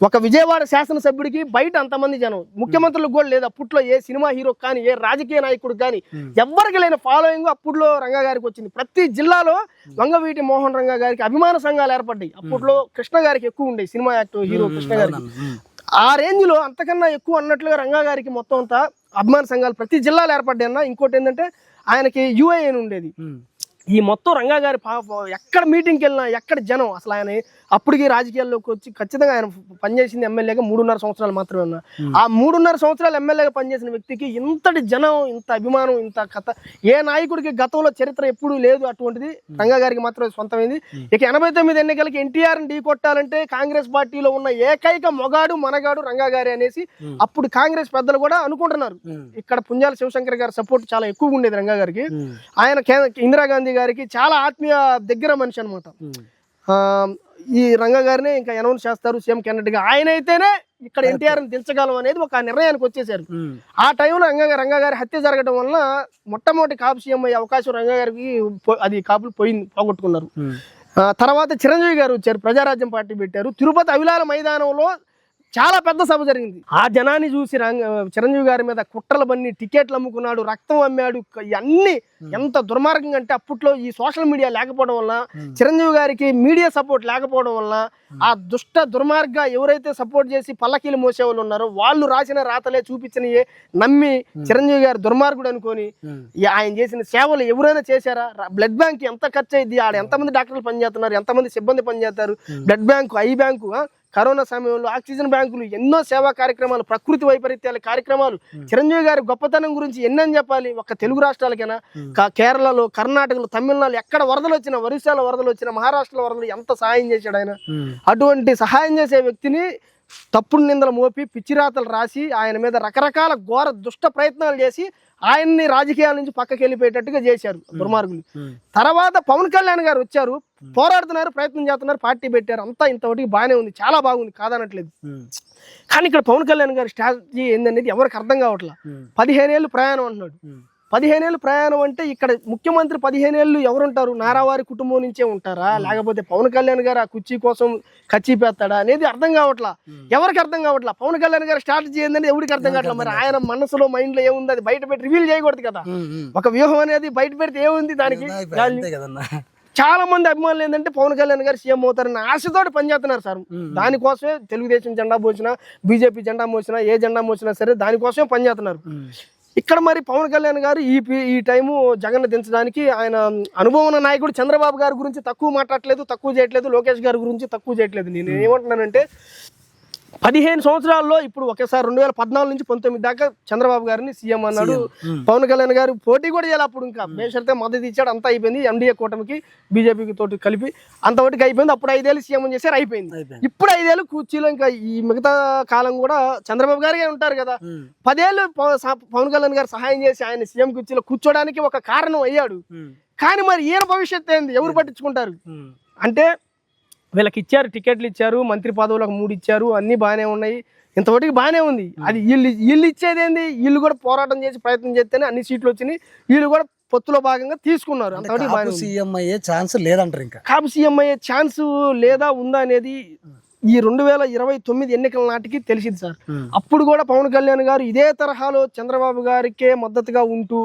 ఒక విజయవాడ శాసనసభ్యుడికి బయట అంతమంది జనం, ముఖ్యమంత్రులకు కూడా లేదు అప్పట్లో. ఏ సినిమా హీరో కానీ, ఏ రాజకీయ నాయకుడు కానీ ఎవ్వరికి లేని ఫాలోయింగ్ అప్పట్లో రంగా గారికి వచ్చింది. ప్రతి జిల్లాలో వంగవీటి మోహన్ రంగా గారికి అభిమాన సంఘాలు ఏర్పడ్డాయి. అప్పట్లో కృష్ణ గారికి ఎక్కువ ఉండేవి, సినిమా యాక్టర్ హీరో కృష్ణ గారికి. ఆ రేంజ్ లో అంతకన్నా ఎక్కువ అన్నట్లుగా రంగా గారికి మొత్తం అంతా అభిమాన సంఘాలు ప్రతి జిల్లాలో ఏర్పడ్డాయి అన్న. ఇంకోటి ఏంటంటే ఆయనకి యుఏఎన్ ఉండేది. ఈ మొత్తం రంగా గారి ఎక్కడ మీటింగ్కి వెళ్ళినా ఎక్కడ జనం అసలు. ఆయన అప్పటికి రాజకీయాల్లోకి వచ్చి ఖచ్చితంగా ఆయన పనిచేసింది ఎమ్మెల్యేగా 3.5 సంవత్సరాలు మాత్రమే ఉన్నా. ఆ 3.5 సంవత్సరాలు ఎమ్మెల్యేగా పనిచేసిన వ్యక్తికి ఇంతటి జనం, ఇంత అభిమానం, ఇంత కథ ఏ నాయకుడికి గతంలో చరిత్ర ఎప్పుడూ లేదు. అటువంటిది రంగా గారికి మాత్రం సొంతమైంది. ఇక 89 ఎన్నికలకి ఎన్టీఆర్ని ఢీ కొట్టాలంటే కాంగ్రెస్ పార్టీలో ఉన్న ఏకైక మొగాడు మనగాడు రంగా గారి అనేసి అప్పుడు కాంగ్రెస్ పెద్దలు కూడా అనుకుంటున్నారు. ఇక్కడ పుంజాల శివశంకర్ గారి సపోర్ట్ చాలా ఎక్కువగా ఉండేది రంగా గారికి. ఆయన ఇందిరాగాంధీ గారికి చాలా ఆత్మీయ దగ్గర మనిషి అనమాట. ఈ రంగా గారిని ఇంకా అనౌన్స్ చేస్తారు సీఎం క్యాండిడేట్ గా. ఆయన అయితేనే ఇక్కడ ఎన్టీఆర్ని దించగలం అనేది ఒక నిర్ణయానికి వచ్చేసారు. ఆ టైంలో రంగా గారి హత్య జరగడం వల్ల మొట్టమొదటి కాపు సీఎం అయ్యే అవకాశం రంగా గారికి అది కాపులు పోగొట్టుకున్నారు. తర్వాత చిరంజీవి గారు వచ్చారు, ప్రజారాజ్యం పార్టీ పెట్టారు. తిరుపతి అవిలాల మైదానంలో చాలా పెద్ద సభ జరిగింది. ఆ జనాన్ని చూసి చిరంజీవి గారి మీద కుట్రలు బన్ని టికెట్లు అమ్ముకున్నాడు, రక్తం అమ్మాడు. ఇవన్నీ ఎంత దుర్మార్గంగా అంటే అప్పట్లో ఈ సోషల్ మీడియా లేకపోవడం వల్ల, చిరంజీవి గారికి మీడియా సపోర్ట్ లేకపోవడం వల్ల, ఆ దుర్మార్గ ఎవరైతే సపోర్ట్ చేసి పల్లకీలు మోసేవాళ్ళు ఉన్నారో వాళ్ళు రాసిన రాతలే చూపించినయే నమ్మి చిరంజీవి గారు దుర్మార్గుడు అనుకొని ఆయన చేసిన సేవలు ఎవరైనా చేశారా? బ్లడ్ బ్యాంక్ ఎంత ఖర్చు అయింది, ఆడ ఎంతమంది డాక్టర్లు పనిచేస్తున్నారు, ఎంతమంది సిబ్బంది పనిచేస్తారు, blood bank, I bank, corona సమయంలో ఆక్సిజన్ బ్యాంకులు, ఎన్నో సేవా కార్యక్రమాలు, ప్రకృతి వైపరీత్యాల కార్యక్రమాలు. చిరంజీవి గారి గొప్పతనం గురించి ఎన్నని చెప్పాలి. ఒక తెలుగు రాష్ట్రాలకైనా, కేరళలో, కర్ణాటకలో, తమిళనాడు ఎక్కడ వరదలు వచ్చినా, ఒరిస్సాలో వరదలు వచ్చినా, మహారాష్ట్రలో వరదలు ఎంత సహాయం చేశాడు ఆయన. అటువంటి సహాయం చేసే వ్యక్తిని తప్పుడు నిందలు మోపి పిచ్చిరాతలు రాసి ఆయన మీద రకరకాల ఘోర దుష్ట ప్రయత్నాలు చేసి ఆయన్ని రాజకీయాల నుంచి పక్కకి వెళ్ళిపోయేటట్టుగా చేశారు దుర్మార్గులు. తర్వాత పవన్ కళ్యాణ్ గారు వచ్చారు, పోరాడుతున్నారు, ప్రయత్నం చేస్తున్నారు, పార్టీ పెట్టారు. అంతా ఇంతవరకు బాగానే ఉంది, చాలా బాగుంది, కాదనట్లేదు. కానీ ఇక్కడ పవన్ కళ్యాణ్ గారి స్ట్రాటజీ ఏందనేది ఎవరికి అర్థం కావట్లా. 15 ఏళ్ళు ప్రయాణం అంటున్నాడు. 15 ఏళ్ళు ప్రయాణం అంటే ఇక్కడ ముఖ్యమంత్రి 15 ఏళ్ళు ఎవరుంటారు? నారావారి కుటుంబం నుంచే ఉంటారా, లేకపోతే పవన్ కళ్యాణ్ గారు ఆ కుర్చీ కోసం ఖర్చు పెడతాడా అనేది అర్థం కావట్లా. ఎవరికి అర్థం కావట్లా. పవన్ కళ్యాణ్ గారి స్ట్రాటజీ ఏందని ఎవరికి అర్థం కావట్లా. మరి ఆయన మనసులో, మైండ్ లో ఏముంది అది బయట పెట్టి రివీల్ చేయకూడదు కదా. ఒక వ్యూహం అనేది బయట పెడితే ఏముంది దానికి? చాలా మంది అభిమానులు ఏంటంటే పవన్ కళ్యాణ్ గారు సీఎం అవుతారని ఆశతోటి పనిచేస్తున్నారు సార్. దానికోసమే తెలుగుదేశం జెండా మోసినా, బీజేపీ జెండా మోసినా, ఏ జెండా మోసినా సరే దానికోసమే పనిచేస్తున్నారు. ఇక్కడ మరి పవన్ కళ్యాణ్ గారు ఈ టైము జగన్ దించడానికి ఆయన అనుభవం ఉన్న నాయకుడు చంద్రబాబు గారి గురించి తక్కువ మాట్లాడలేదు, తక్కువ చేయట్లేదు. లోకేష్ గారి గురించి తక్కువ చేయట్లేదు. నేను ఏమంటున్నానంటే 15 సంవత్సరాల్లో ఇప్పుడు ఒకేసారి 2014 నుంచి 19 దాకా చంద్రబాబు గారిని సీఎం అన్నాడు. పవన్ కళ్యాణ్ గారు పోటీ కూడా చేయాలి అప్పుడు. ఇంకా బేషరతే మద్దతు ఇచ్చాడు, అంతా అయిపోయింది. ఎండిఏ కూటమికి బీజేపీకి తోటి కలిపి అంతవరకు అయిపోయింది. అప్పుడు 5 ఏళ్ళు సీఎం చేశారు, అయిపోయింది. ఇప్పుడు 5 ఏళ్ళు కూర్చీలో ఇంకా ఈ మిగతా కాలం కూడా చంద్రబాబు గారిగా ఉంటారు కదా. 10 ఏళ్ళు పవన్ కళ్యాణ్ గారు సహాయం చేసి ఆయన సీఎం కుర్చీలో కూర్చోడానికి ఒక కారణం అయ్యాడు. కానీ మరి ఈయన భవిష్యత్తు ఏంది, ఎవరు పట్టించుకుంటారు? అంటే వీళ్ళకి ఇచ్చారు, టికెట్లు ఇచ్చారు, మంత్రి పదవులకు 3 ఇచ్చారు, అన్ని బాగానే ఉన్నాయి, ఇంతవరకు బాగానే ఉంది. అది వీళ్ళు ఇచ్చేది ఏంది? వీళ్ళు కూడా పోరాటం చేసి ప్రయత్నం చేస్తేనే అన్ని సీట్లు వచ్చినాయి. వీళ్ళు కూడా పొత్తులో భాగంగా తీసుకున్నారు. అంతవరకు సీఎం అయ్యే ఛాన్స్ లేదంటారు. ఇంకా కాపు సీఎం అయ్యే ఛాన్స్ లేదా ఉందా అనేది ఈ 2029 ఎన్నికల నాటికి తెలిసింది సార్. అప్పుడు కూడా పవన్ కళ్యాణ్ గారు ఇదే తరహాలో చంద్రబాబు గారికే మద్దతుగా ఉంటూ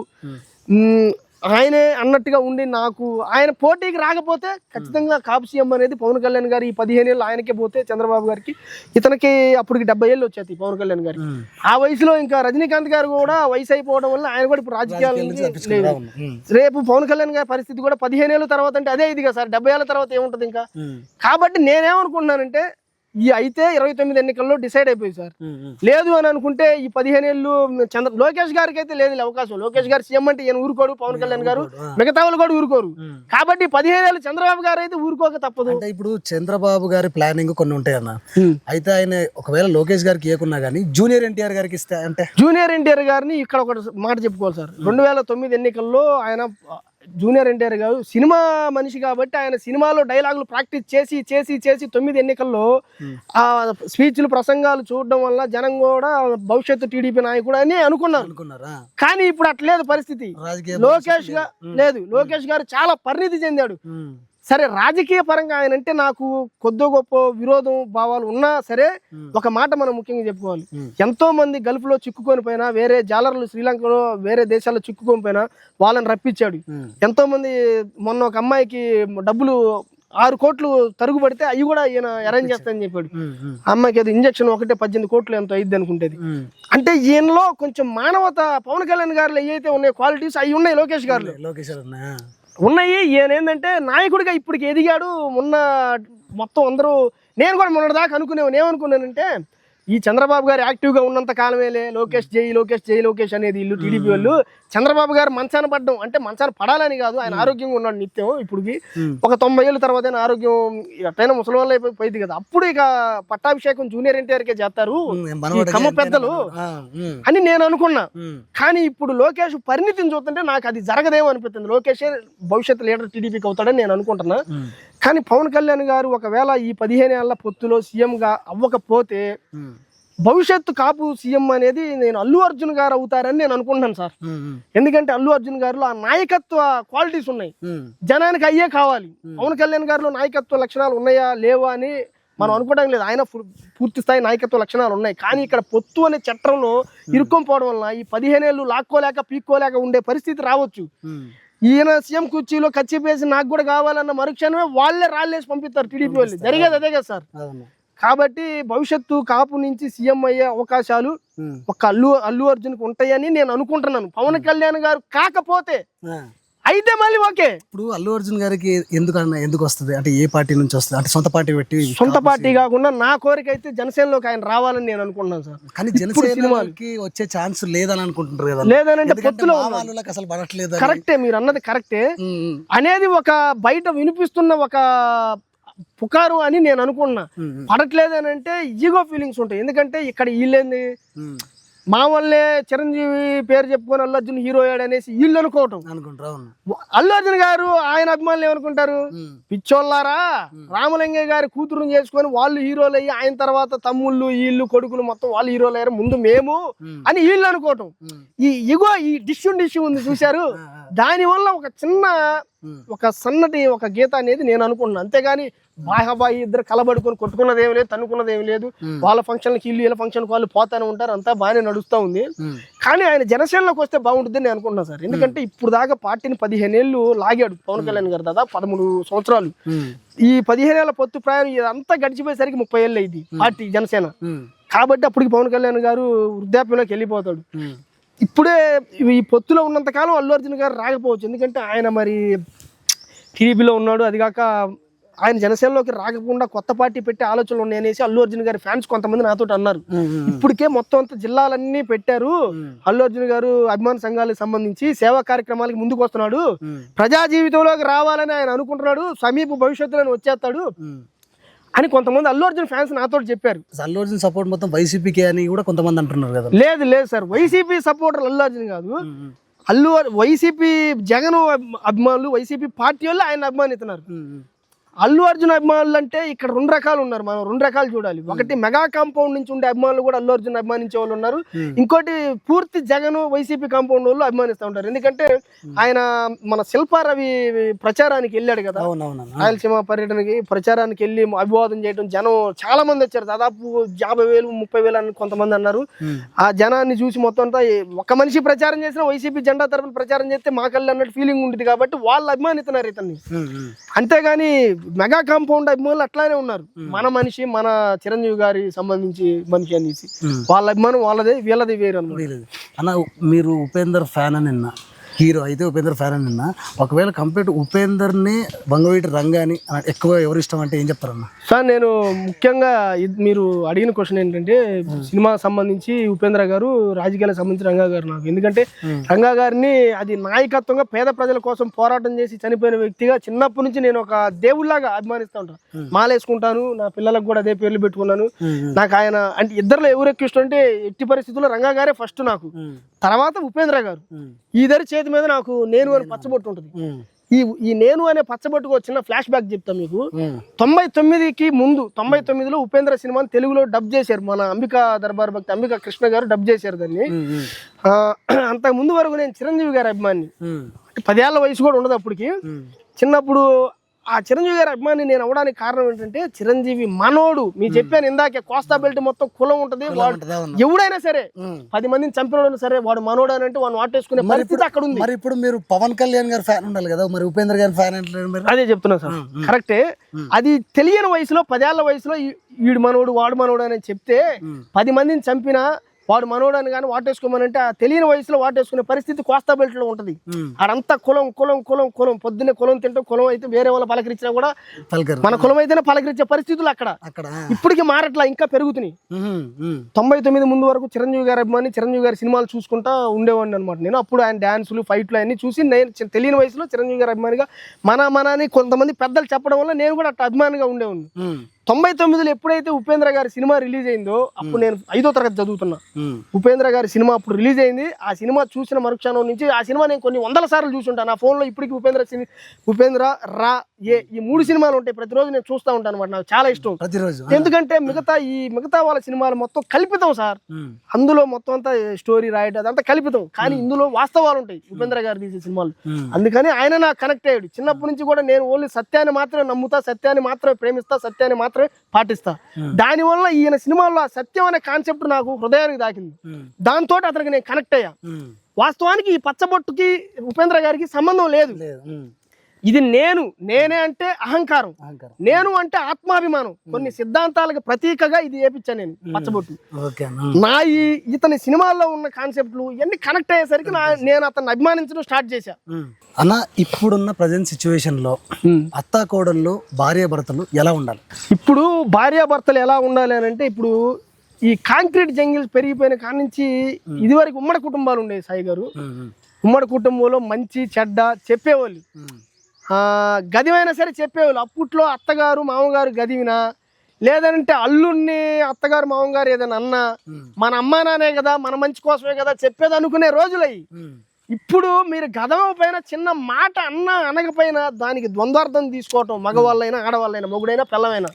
ఆయనే అన్నట్టుగా ఉండి, నాకు ఆయన పోటీకి రాకపోతే ఖచ్చితంగా కాపు సీఎం అనేది పవన్ కళ్యాణ్ గారు ఈ 15 ఏళ్ళు ఆయనకే పోతే చంద్రబాబు గారికి, ఇతనికి అప్పటికి 70 ఏళ్ళు వచ్చేది పవన్ కళ్యాణ్ గారికి. ఆ వయసులో ఇంకా రజనీకాంత్ గారు కూడా వయసు అయిపోవడం వల్ల ఆయన కూడా ఇప్పుడు రాజకీయాల నుంచి లేదు. రేపు పవన్ కళ్యాణ్ గారి పరిస్థితి కూడా 15 ఏళ్ళ తర్వాత అంటే అదే ఇదిగా సార్, 70 ఏళ్ళ తర్వాత ఏముంటది ఇంకా. కాబట్టి నేనేమనుకుంటున్నానంటే అయితే 29 ఎన్నికల్లో డిసైడ్ అయిపోయింది సార్. లేదు అని అనుకుంటే ఈ 15 ఏళ్ళు లోకేష్ గారికి అయితే లేదు అవకాశం. లోకేష్ గారు సీఎం అంటే ఈయన ఊరుకోడు, పవన్ కళ్యాణ్ గారు మిగతా వాళ్ళు కూడా ఊరుకోరు. కాబట్టి 15 ఏళ్ళు చంద్రబాబు గారు అయితే ఊరుకోక తప్పదు. అంటే ఇప్పుడు చంద్రబాబు గారి ప్లానింగ్ కొన్ని ఉంటాయి అన్న. అయితే ఆయన ఒకవేళ లోకేష్ గారికి ఏకున్నా గానీ జూనియర్ ఎన్టీఆర్ గారికి ఇస్తే అంటే జూనియర్ ఎన్టీఆర్ గారిని ఇక్కడ ఒక మాట చెప్పుకోవాలి సార్. 2009 ఎన్నికల్లో ఆయన జూనియర్ ఎన్టీఆర్ గారు సినిమా మనిషి కాబట్టి ఆయన సినిమాలో డైలాగులు ప్రాక్టీస్ చేసి చేసి చేసి 9 ఎన్నికల్లో ఆ స్పీచ్లు ప్రసంగాలు చూడడం వల్ల జనం కూడా భవిష్యత్తు టీడీపీ నాయకుడు అని అనుకున్నారా. కానీ ఇప్పుడు అట్లేదు పరిస్థితి. లోకేష్ గారు చాలా పరిణితి చెందాడు. సరే రాజకీయ పరంగా ఆయన అంటే నాకు కొద్ది గొప్ప విరోధం భావాలు ఉన్నా సరే ఒక మాట మనం ముఖ్యంగా చెప్పుకోవాలి. ఎంతో మంది గల్ఫ్ లో చిక్కుకొని పోయినా, వేరే జాలర్లు శ్రీలంకలో వేరే దేశాల్లో చిక్కుకొని పోయినా వాళ్ళని రప్పించాడు. ఎంతో మంది మొన్న ఒక అమ్మాయికి డబ్బులు 6 కోట్లు తరుగుబడితే అవి కూడా ఈయన అరేంజ్ చేస్తానని చెప్పాడు. అమ్మాయికి అది ఇంజక్షన్ ఒకటే 18 కోట్లు ఎంతో అయింది అనుకుంటేది. అంటే ఈయనలో కొంచెం మానవత పవన్ కళ్యాణ్ గారిలో ఏవైతే ఉన్నాయి క్వాలిటీస్ అవి ఉన్నాయి లోకేష్ గారిలో ఉన్నాయి. ఈయన ఏంటంటే నాయకుడిగా ఇప్పటికి ఎదిగాడు. మొత్తం అందరూ నేను కూడా మొన్నటిదాకా ఏమనుకున్నానంటే ఈ చంద్రబాబు గారు యాక్టివ్గా ఉన్నంత కాలమేలే లోకేష్ జై అనేది ఇల్లు టీడీపీ వాళ్ళు. చంద్రబాబు గారు మంచాన పడ్డం అంటే మంచాన పడాలని కాదు, ఆయన ఆరోగ్యంగా ఉన్నాడు నిత్యం. ఇప్పటికి ఒక 90 ఏళ్ళ తర్వాత ఆరోగ్యం ఎట్టైనా ముసలి వాళ్ళు అయిపోయింది కదా, అప్పుడు ఇక పట్టాభిషేకం జూనియర్ ఎన్టీఆర్కే చేస్తారు కమ్మ పెద్దలు అని నేను అనుకున్నా. కానీ ఇప్పుడు లోకేష్ పరిణితిని చూస్తుంటే నాకు అది జరగదేమో అనిపిస్తుంది. లోకేష్ భవిష్యత్ లీడర్ టీడీపీకి అవుతాడని నేను అనుకుంటున్నా. కానీ పవన్ కళ్యాణ్ గారు ఒకవేళ ఈ 15 ఏళ్ల పొత్తులో సీఎంగా అవ్వకపోతే భవిష్యత్తు కాపు సీఎం అనేది నేను అల్లు అర్జున్ గారు అవుతారని నేను అనుకుంటున్నాను సార్. ఎందుకంటే అల్లు అర్జున్ గారిలో ఆ నాయకత్వ క్వాలిటీస్ ఉన్నాయి, జనానికి అయ్యే కావాలి. పవన్ కళ్యాణ్ గారిలో నాయకత్వ లక్షణాలు ఉన్నాయా లేవా అని మనం అనుకోవడం లేదు. ఆయన పూర్తి స్థాయి నాయకత్వ లక్షణాలు ఉన్నాయి. కానీ ఇక్కడ పొత్తు అనే చట్టంలో ఇరుక్కొని పోవడం వలన ఈ 15 ఏళ్ళు లాక్కోలేక పీక్కోలేక ఉండే పరిస్థితి రావచ్చు. ఈయన సీఎం కుర్చీలో కచ్చిపేసి నాకు కూడా కావాలన్న మరుక్షణమే వాళ్ళే రాళ్ళేసి పంపిస్తారు టీడీపీ వాళ్ళు. జరిగేది అదే కదా సార్. కాబట్టి భవిష్యత్తు కాపు నుంచి సీఎం అయ్యే అవకాశాలు ఒక అల్లు అర్జున్కి ఉంటాయని నేను అనుకుంటున్నాను. పవన్ కళ్యాణ్ గారు కాకపోతే అయితే మళ్ళీ ఓకే. ఇప్పుడు అల్లు అర్జున్ గారికి ఎందుకు వస్తుంది అంటే ఏ పార్టీ నుంచి వస్తుంది అంటే సొంత పార్టీ పెట్టి? సొంత పార్టీ కాకుండా నా కోరిక అయితే జనసేనలోకి ఆయన రావాలని నేను అనుకుంటున్నాను సార్. కానీ జనసేనకి వచ్చే ఛాన్స్ లేదని అనుకుంటున్నారు కదా. లేదనంటే పొత్తులో అసలు పడట్లేదు. కరెక్టే, మీరు అన్నది కరెక్టే అనేది ఒక బయట వినిపిస్తున్న ఒక పుకారు అని నేను అనుకున్నా. పడట్లేదు అని అంటే ఈగో ఫీలింగ్స్ ఉంటాయి. ఎందుకంటే ఇక్కడ వీళ్ళేంది మా వల్లే చిరంజీవి పేరు చెప్పుకొని అల్లు అర్జున్ హీరో అయ్యాడు అనేసి వీళ్ళు అనుకోవటం. అల్లు అర్జున్ గారు ఆయన అభిమానులు ఏమనుకుంటారు, పిచ్చోళ్ళారా రామలింగయ్య గారి కూతురుని చేసుకొని వాళ్ళు హీరోలు అయ్యి ఆయన తర్వాత తమ్ముళ్ళు వీళ్ళు కొడుకులు మొత్తం వాళ్ళు హీరోలు అయ్యారు ముందు మేము అని వీళ్ళు అనుకోవటం. ఈ ఇగో ఈ డిష్యూ ఉంది చూశారు, దాని వల్ల ఒక చిన్న ఒక సన్నటి ఒక గీత అనేది నేను అనుకుంటున్నాను. అంతేగాని బాయి ఇద్దరు కలబడుకొని కొట్టుకున్నది ఏమి లేదు, తన్నుకున్నది ఏమి లేదు. వాళ్ళ ఫంక్షన్కి ఇల్లు వీళ్ళ ఫంక్షన్కి వాళ్ళు పోతానే ఉంటారు, అంతా బాగానే నడుస్తూ ఉంది. కానీ ఆయన జనసేనలోకి వస్తే బాగుంటుంది నేను అనుకుంటున్నాను సార్. ఎందుకంటే ఇప్పుడు దాకా పార్టీని 15 ఏళ్ళు లాగాడు పవన్ కళ్యాణ్ గారు, దాదాపు 13 సంవత్సరాలు. ఈ 15 ఏళ్ల పొత్తు ప్రయాణం ఇదంతా గడిచిపోయేసరికి 30 ఏళ్ళు అయింది పార్టీ జనసేన. కాబట్టి అప్పటికి పవన్ కళ్యాణ్ గారు వృద్ధాప్యంలోకి వెళ్ళిపోతాడు. ఇప్పుడే ఈ పొత్తులో ఉన్నంత కాలం అల్లు అర్జున్ గారు రాకపోవచ్చు. ఎందుకంటే ఆయన మరి టీడీపీలో ఉన్నాడు, అది కాక ఆయన జనసేనలోకి రాకుండా కొత్త పార్టీ పెట్టే ఆలోచనలు ఉన్నాయనేసి అల్లు అర్జున్ గారి ఫ్యాన్స్ కొంతమంది నాతో అన్నారు. ఇప్పటికే మొత్తం అంతా జిల్లాలన్నీ పెట్టారు, అల్లు అర్జున్ గారు అభిమాన సంఘాలకు సంబంధించి సేవా కార్యక్రమాలకి ముందుకు వస్తున్నాడు, ప్రజా జీవితంలోకి రావాలని ఆయన అనుకుంటున్నాడు, సమీప భవిష్యత్తులో వచ్చేస్తాడు అని కొంతమంది అల్లు అర్జున్ ఫ్యాన్స్ నాతో చెప్పారు. అల్లు అర్జున్ సపోర్ట్ మొత్తం వైసీపీకి అని కూడా కొంతమంది అంటున్నారు కదా. లేదు sir, YCP supporter Allu Arjun కాదు, వైసీపీ జగన్ అభిమానులు వైసీపీ పార్టీ వాళ్ళు ఆయన అభిమానిస్తున్నారు. అల్లు అర్జున్ అభిమానులు అంటే ఇక్కడ 2 రకాలు ఉన్నారు, మనం 2 రకాలు చూడాలి. ఒకటి మెగా కాంపౌండ్ నుంచి ఉండే అభిమానులు కూడా అల్లు అర్జున్ అభిమానించే వాళ్ళు ఉన్నారు, ఇంకోటి పూర్తి జగన్ వైసీపీ కాంపౌండ్ వాళ్ళు అభిమానిస్తూ ఉంటారు. ఎందుకంటే ఆయన మన శిల్పారవి ప్రచారానికి వెళ్ళాడు కదా, రాయలసీమ పర్యటనకి ప్రచారానికి వెళ్ళి అభివాదం చేయడం, జనం చాలా మంది వచ్చారు, దాదాపు 50,000 30,000 అని కొంతమంది అన్నారు. ఆ జనాన్ని చూసి మొత్తం అంతా ఒక మనిషి ప్రచారం చేసినా వైసీపీ జెండా తరపున ప్రచారం చేస్తే మాకల్లి అన్నట్టు ఫీలింగ్ ఉంటుంది కాబట్టి వాళ్ళు అభిమానిస్తున్నారు ఇతన్ని. అంతేగాని మెగా కాంపౌండ్ అభిమానులు అట్లానే ఉన్నారు, మన మనిషి మన చిరంజీవి గారి సంబంధించి మనిషి అనేసి వాళ్ళ అభిమానం వాళ్ళదే, వీళ్ళది వేరు అన్నమాట. అన్న మీరు ఉపేందర్ ఫ్యాన్ అని హీరో అయితే ఉపేంద్ర ఫ్యాన్ అని నిన్న. ఒకవేళ కంపేర్ ఉపేందర్ని వంగవీటి రంగాని ఎక్కువ ఎవరు ఇష్టం అంటే ఏం చెప్తారన్న? సార్ నేను ముఖ్యంగా మీరు అడిగిన క్వశ్చన్ ఏంటంటే సినిమా సంబంధించి ఉపేంద్ర గారు, రాజకీయాలకు సంబంధించి రంగా గారు నాకు. ఎందుకంటే రంగా గారిని అది నాయకత్వంగా పేద ప్రజల కోసం పోరాటం చేసి చనిపోయిన వ్యక్తిగా చిన్నప్పటి నుంచి నేను ఒక దేవుళ్లాగా అభిమానిస్తూ ఉంటాను. మాలేసుకుంటాను, నా పిల్లలకు కూడా అదే పేర్లు పెట్టుకున్నాను. నాకు ఆయన అంటే ఇద్దరులో ఎవరు ఎక్కువ ఇష్టం అంటే ఎట్టి పరిస్థితుల్లో రంగా గారే ఫస్ట్ నాకు, తర్వాత ఉపేంద్ర గారు. ఇద్దరి చేతి మీద నాకు నేను అని పచ్చబొట్టు ఉంటుంది. ఈ నేను అనే పచ్చబొట్టుకు వచ్చిన ఫ్లాష్ బ్యాక్ చెప్తాను మీకు. 99కి ముందు 99లో ఉపేంద్ర సినిమాని తెలుగులో డబ్ చేశారు. మన అంబికా దర్బార్ భక్తి అంబికా కృష్ణ గారు డబ్ చేశారు దాన్ని. అంతకు ముందు వరకు నేను చిరంజీవి గారి అభిమాని. 10 ఏళ్ల వయసు కూడా ఉండదు అప్పటికి. చిన్నప్పుడు ఆ చిరంజీవి గారి అభిమాని నేను అవడానికి కారణం ఏంటంటే చిరంజీవి మనోడు. మీరు చెప్పాను ఇందాకే, కోస్తా బెల్ట్ మొత్తం కులం ఉంటది. వాడు ఎవడైనా సరే 10 మందిని చంపినోడైనా సరే వాడు మనోడు అని అంటే వాడు వాటేసుకునే పరిస్థితి అక్కడ ఉంది. మరి ఇప్పుడు మీరు పవన్ కళ్యాణ్ గారి ఫ్యాన్ ఉండాలి కదా, మరి ఉపేంద్ర గారి ఫ్యాన్ అంటే? అదే చెప్తున్నా సార్, కరెక్టే. అది తెలియని వయసులో 10 ఏళ్ల వయసులో వీడు మనోడు వాడు మనోడు అని చెప్తే 10 మందిని చంపినా వాడు మనోడు అని కానీ వాటేసుకోమనంటే ఆ తెలియని వయసులో వాటేసుకునే పరిస్థితి కోస్తా బెల్ట్ లో ఉంటది. ఆడంతా కులం కులం కులం కులం, పొద్దున్నే కులం తింటాం. కులం అయితే వేరే వాళ్ళ పలకరించినా కూడా మన కులం అయితేనే పలకరించే పరిస్థితులు అక్కడ ఇప్పటికీ మారట్లా, ఇంకా పెరుగుతున్నాయి. 99 ముందు వరకు చిరంజీవి గారి అభిమాని, చిరంజీవి గారి సినిమాలు చూసుకుంటా ఉండేవాడిని అనమాట నేను. అప్పుడు ఆయన డాన్సులు ఫైట్లు అన్ని చూసి నేను తెలియని వయసులో చిరంజీవి గారి అభిమానిగా మన అని కొంతమంది పెద్దలు చెప్పడం వల్ల నేను కూడా అట్లా అభిమానిగా ఉండేవాడిని. 99లో ఎప్పుడైతే ఉపేంద్ర గారి సినిమా రిలీజ్ అయిందో అప్పుడు నేను 5వ తరగతి చదువుతున్నా. ఉపేంద్ర గారి సినిమా అప్పుడు రిలీజ్ అయింది. ఆ సినిమా చూసిన మరుక్షణం నుంచి ఆ సినిమా నేను కొన్ని 100 సార్లు చూసుంటాను. నా ఫోన్లో ఇప్పటికీ ఉపేంద్ర రా ఈ 3 సినిమాలు ఉంటాయి. ప్రతిరోజు నేను చూస్తూ ఉంటాను అనమాట. నాకు చాలా ఇష్టం ప్రతిరోజు. ఎందుకంటే మిగతా వాళ్ళ సినిమాలు మొత్తం కల్పితం సార్. అందులో మొత్తం అంతా స్టోరీ రాయడం అదంతా కల్పితం, కానీ ఇందులో వాస్తవాలు ఉంటాయి ఉపేంద్ర గారు తీసే సినిమాలు. అందుకని ఆయన నాకు కనెక్ట్ అయ్యాడు. చిన్నప్పటి నుంచి కూడా నేను ఓన్లీ సత్యాన్ని మాత్రమే నమ్ముతా, సత్యాన్ని మాత్రమే ప్రేమిస్తా, సత్యాన్ని మాత్రమే పాటిస్తా. దానివల్ల ఈయన సినిమాల్లో సత్యం అనే కాన్సెప్ట్ నాకు హృదయానికి దాకింది. దాంతో అతనికి నేను కనెక్ట్ అయ్యా. వాస్తవానికి ఈ పచ్చబొట్టుకి ఉపేంద్ర గారికి సంబంధం లేదు. ఇది నేనే అంటే అహంకారం, నేను అంటే ఆత్మాభిమానం. కొన్ని సిద్ధాంతాలకు ప్రతీకగా ఇది వేపించాను నేను పచ్చబొట్టు. నా ఇతని సినిమాల్లో ఉన్న కాన్సెప్ట్లు ఇవన్నీ కనెక్ట్ అయ్యేసరికి నేను అతన్ని అభిమానించడం స్టార్ట్ చేశా. అన్న, ఇప్పుడున్న ప్రజెంట్ సిచ్యువేషన్ లో అత్తాకోడళ్ళు భార్యాభర్తలు ఎలా ఉండాలి? ఇప్పుడు భార్యాభర్తలు ఎలా ఉండాలి అని అంటే, ఇప్పుడు ఈ కాంక్రీట్ జంగిల్స్ పెరిగిపోయిన కాడ నుంచి ఇదివరకు ఉమ్మడి కుటుంబాలు ఉండేవి సాయి గారు. ఉమ్మడి కుటుంబంలో మంచి చెడ్డ చెప్పేవాళ్ళు, గదివైనా సరే చెప్పేవాళ్ళు. అప్పట్లో అత్తగారు మామగారు గదివినా, లేదంటే అల్లుడిని అత్తగారు మామగారు ఏదైనా అన్నా మన అమ్మా నానే కదా, మన మంచి కోసమే కదా చెప్పేది అనుకునే రోజులయ్యి. ఇప్పుడు మీరు గదవ పైన చిన్న మాట అనకపోయినా దానికి ద్వంద్వార్థం తీసుకోవటం, మగవాళ్ళైనా ఆడవాళ్ళైనా, మొగుడైనా పిల్లమైనా.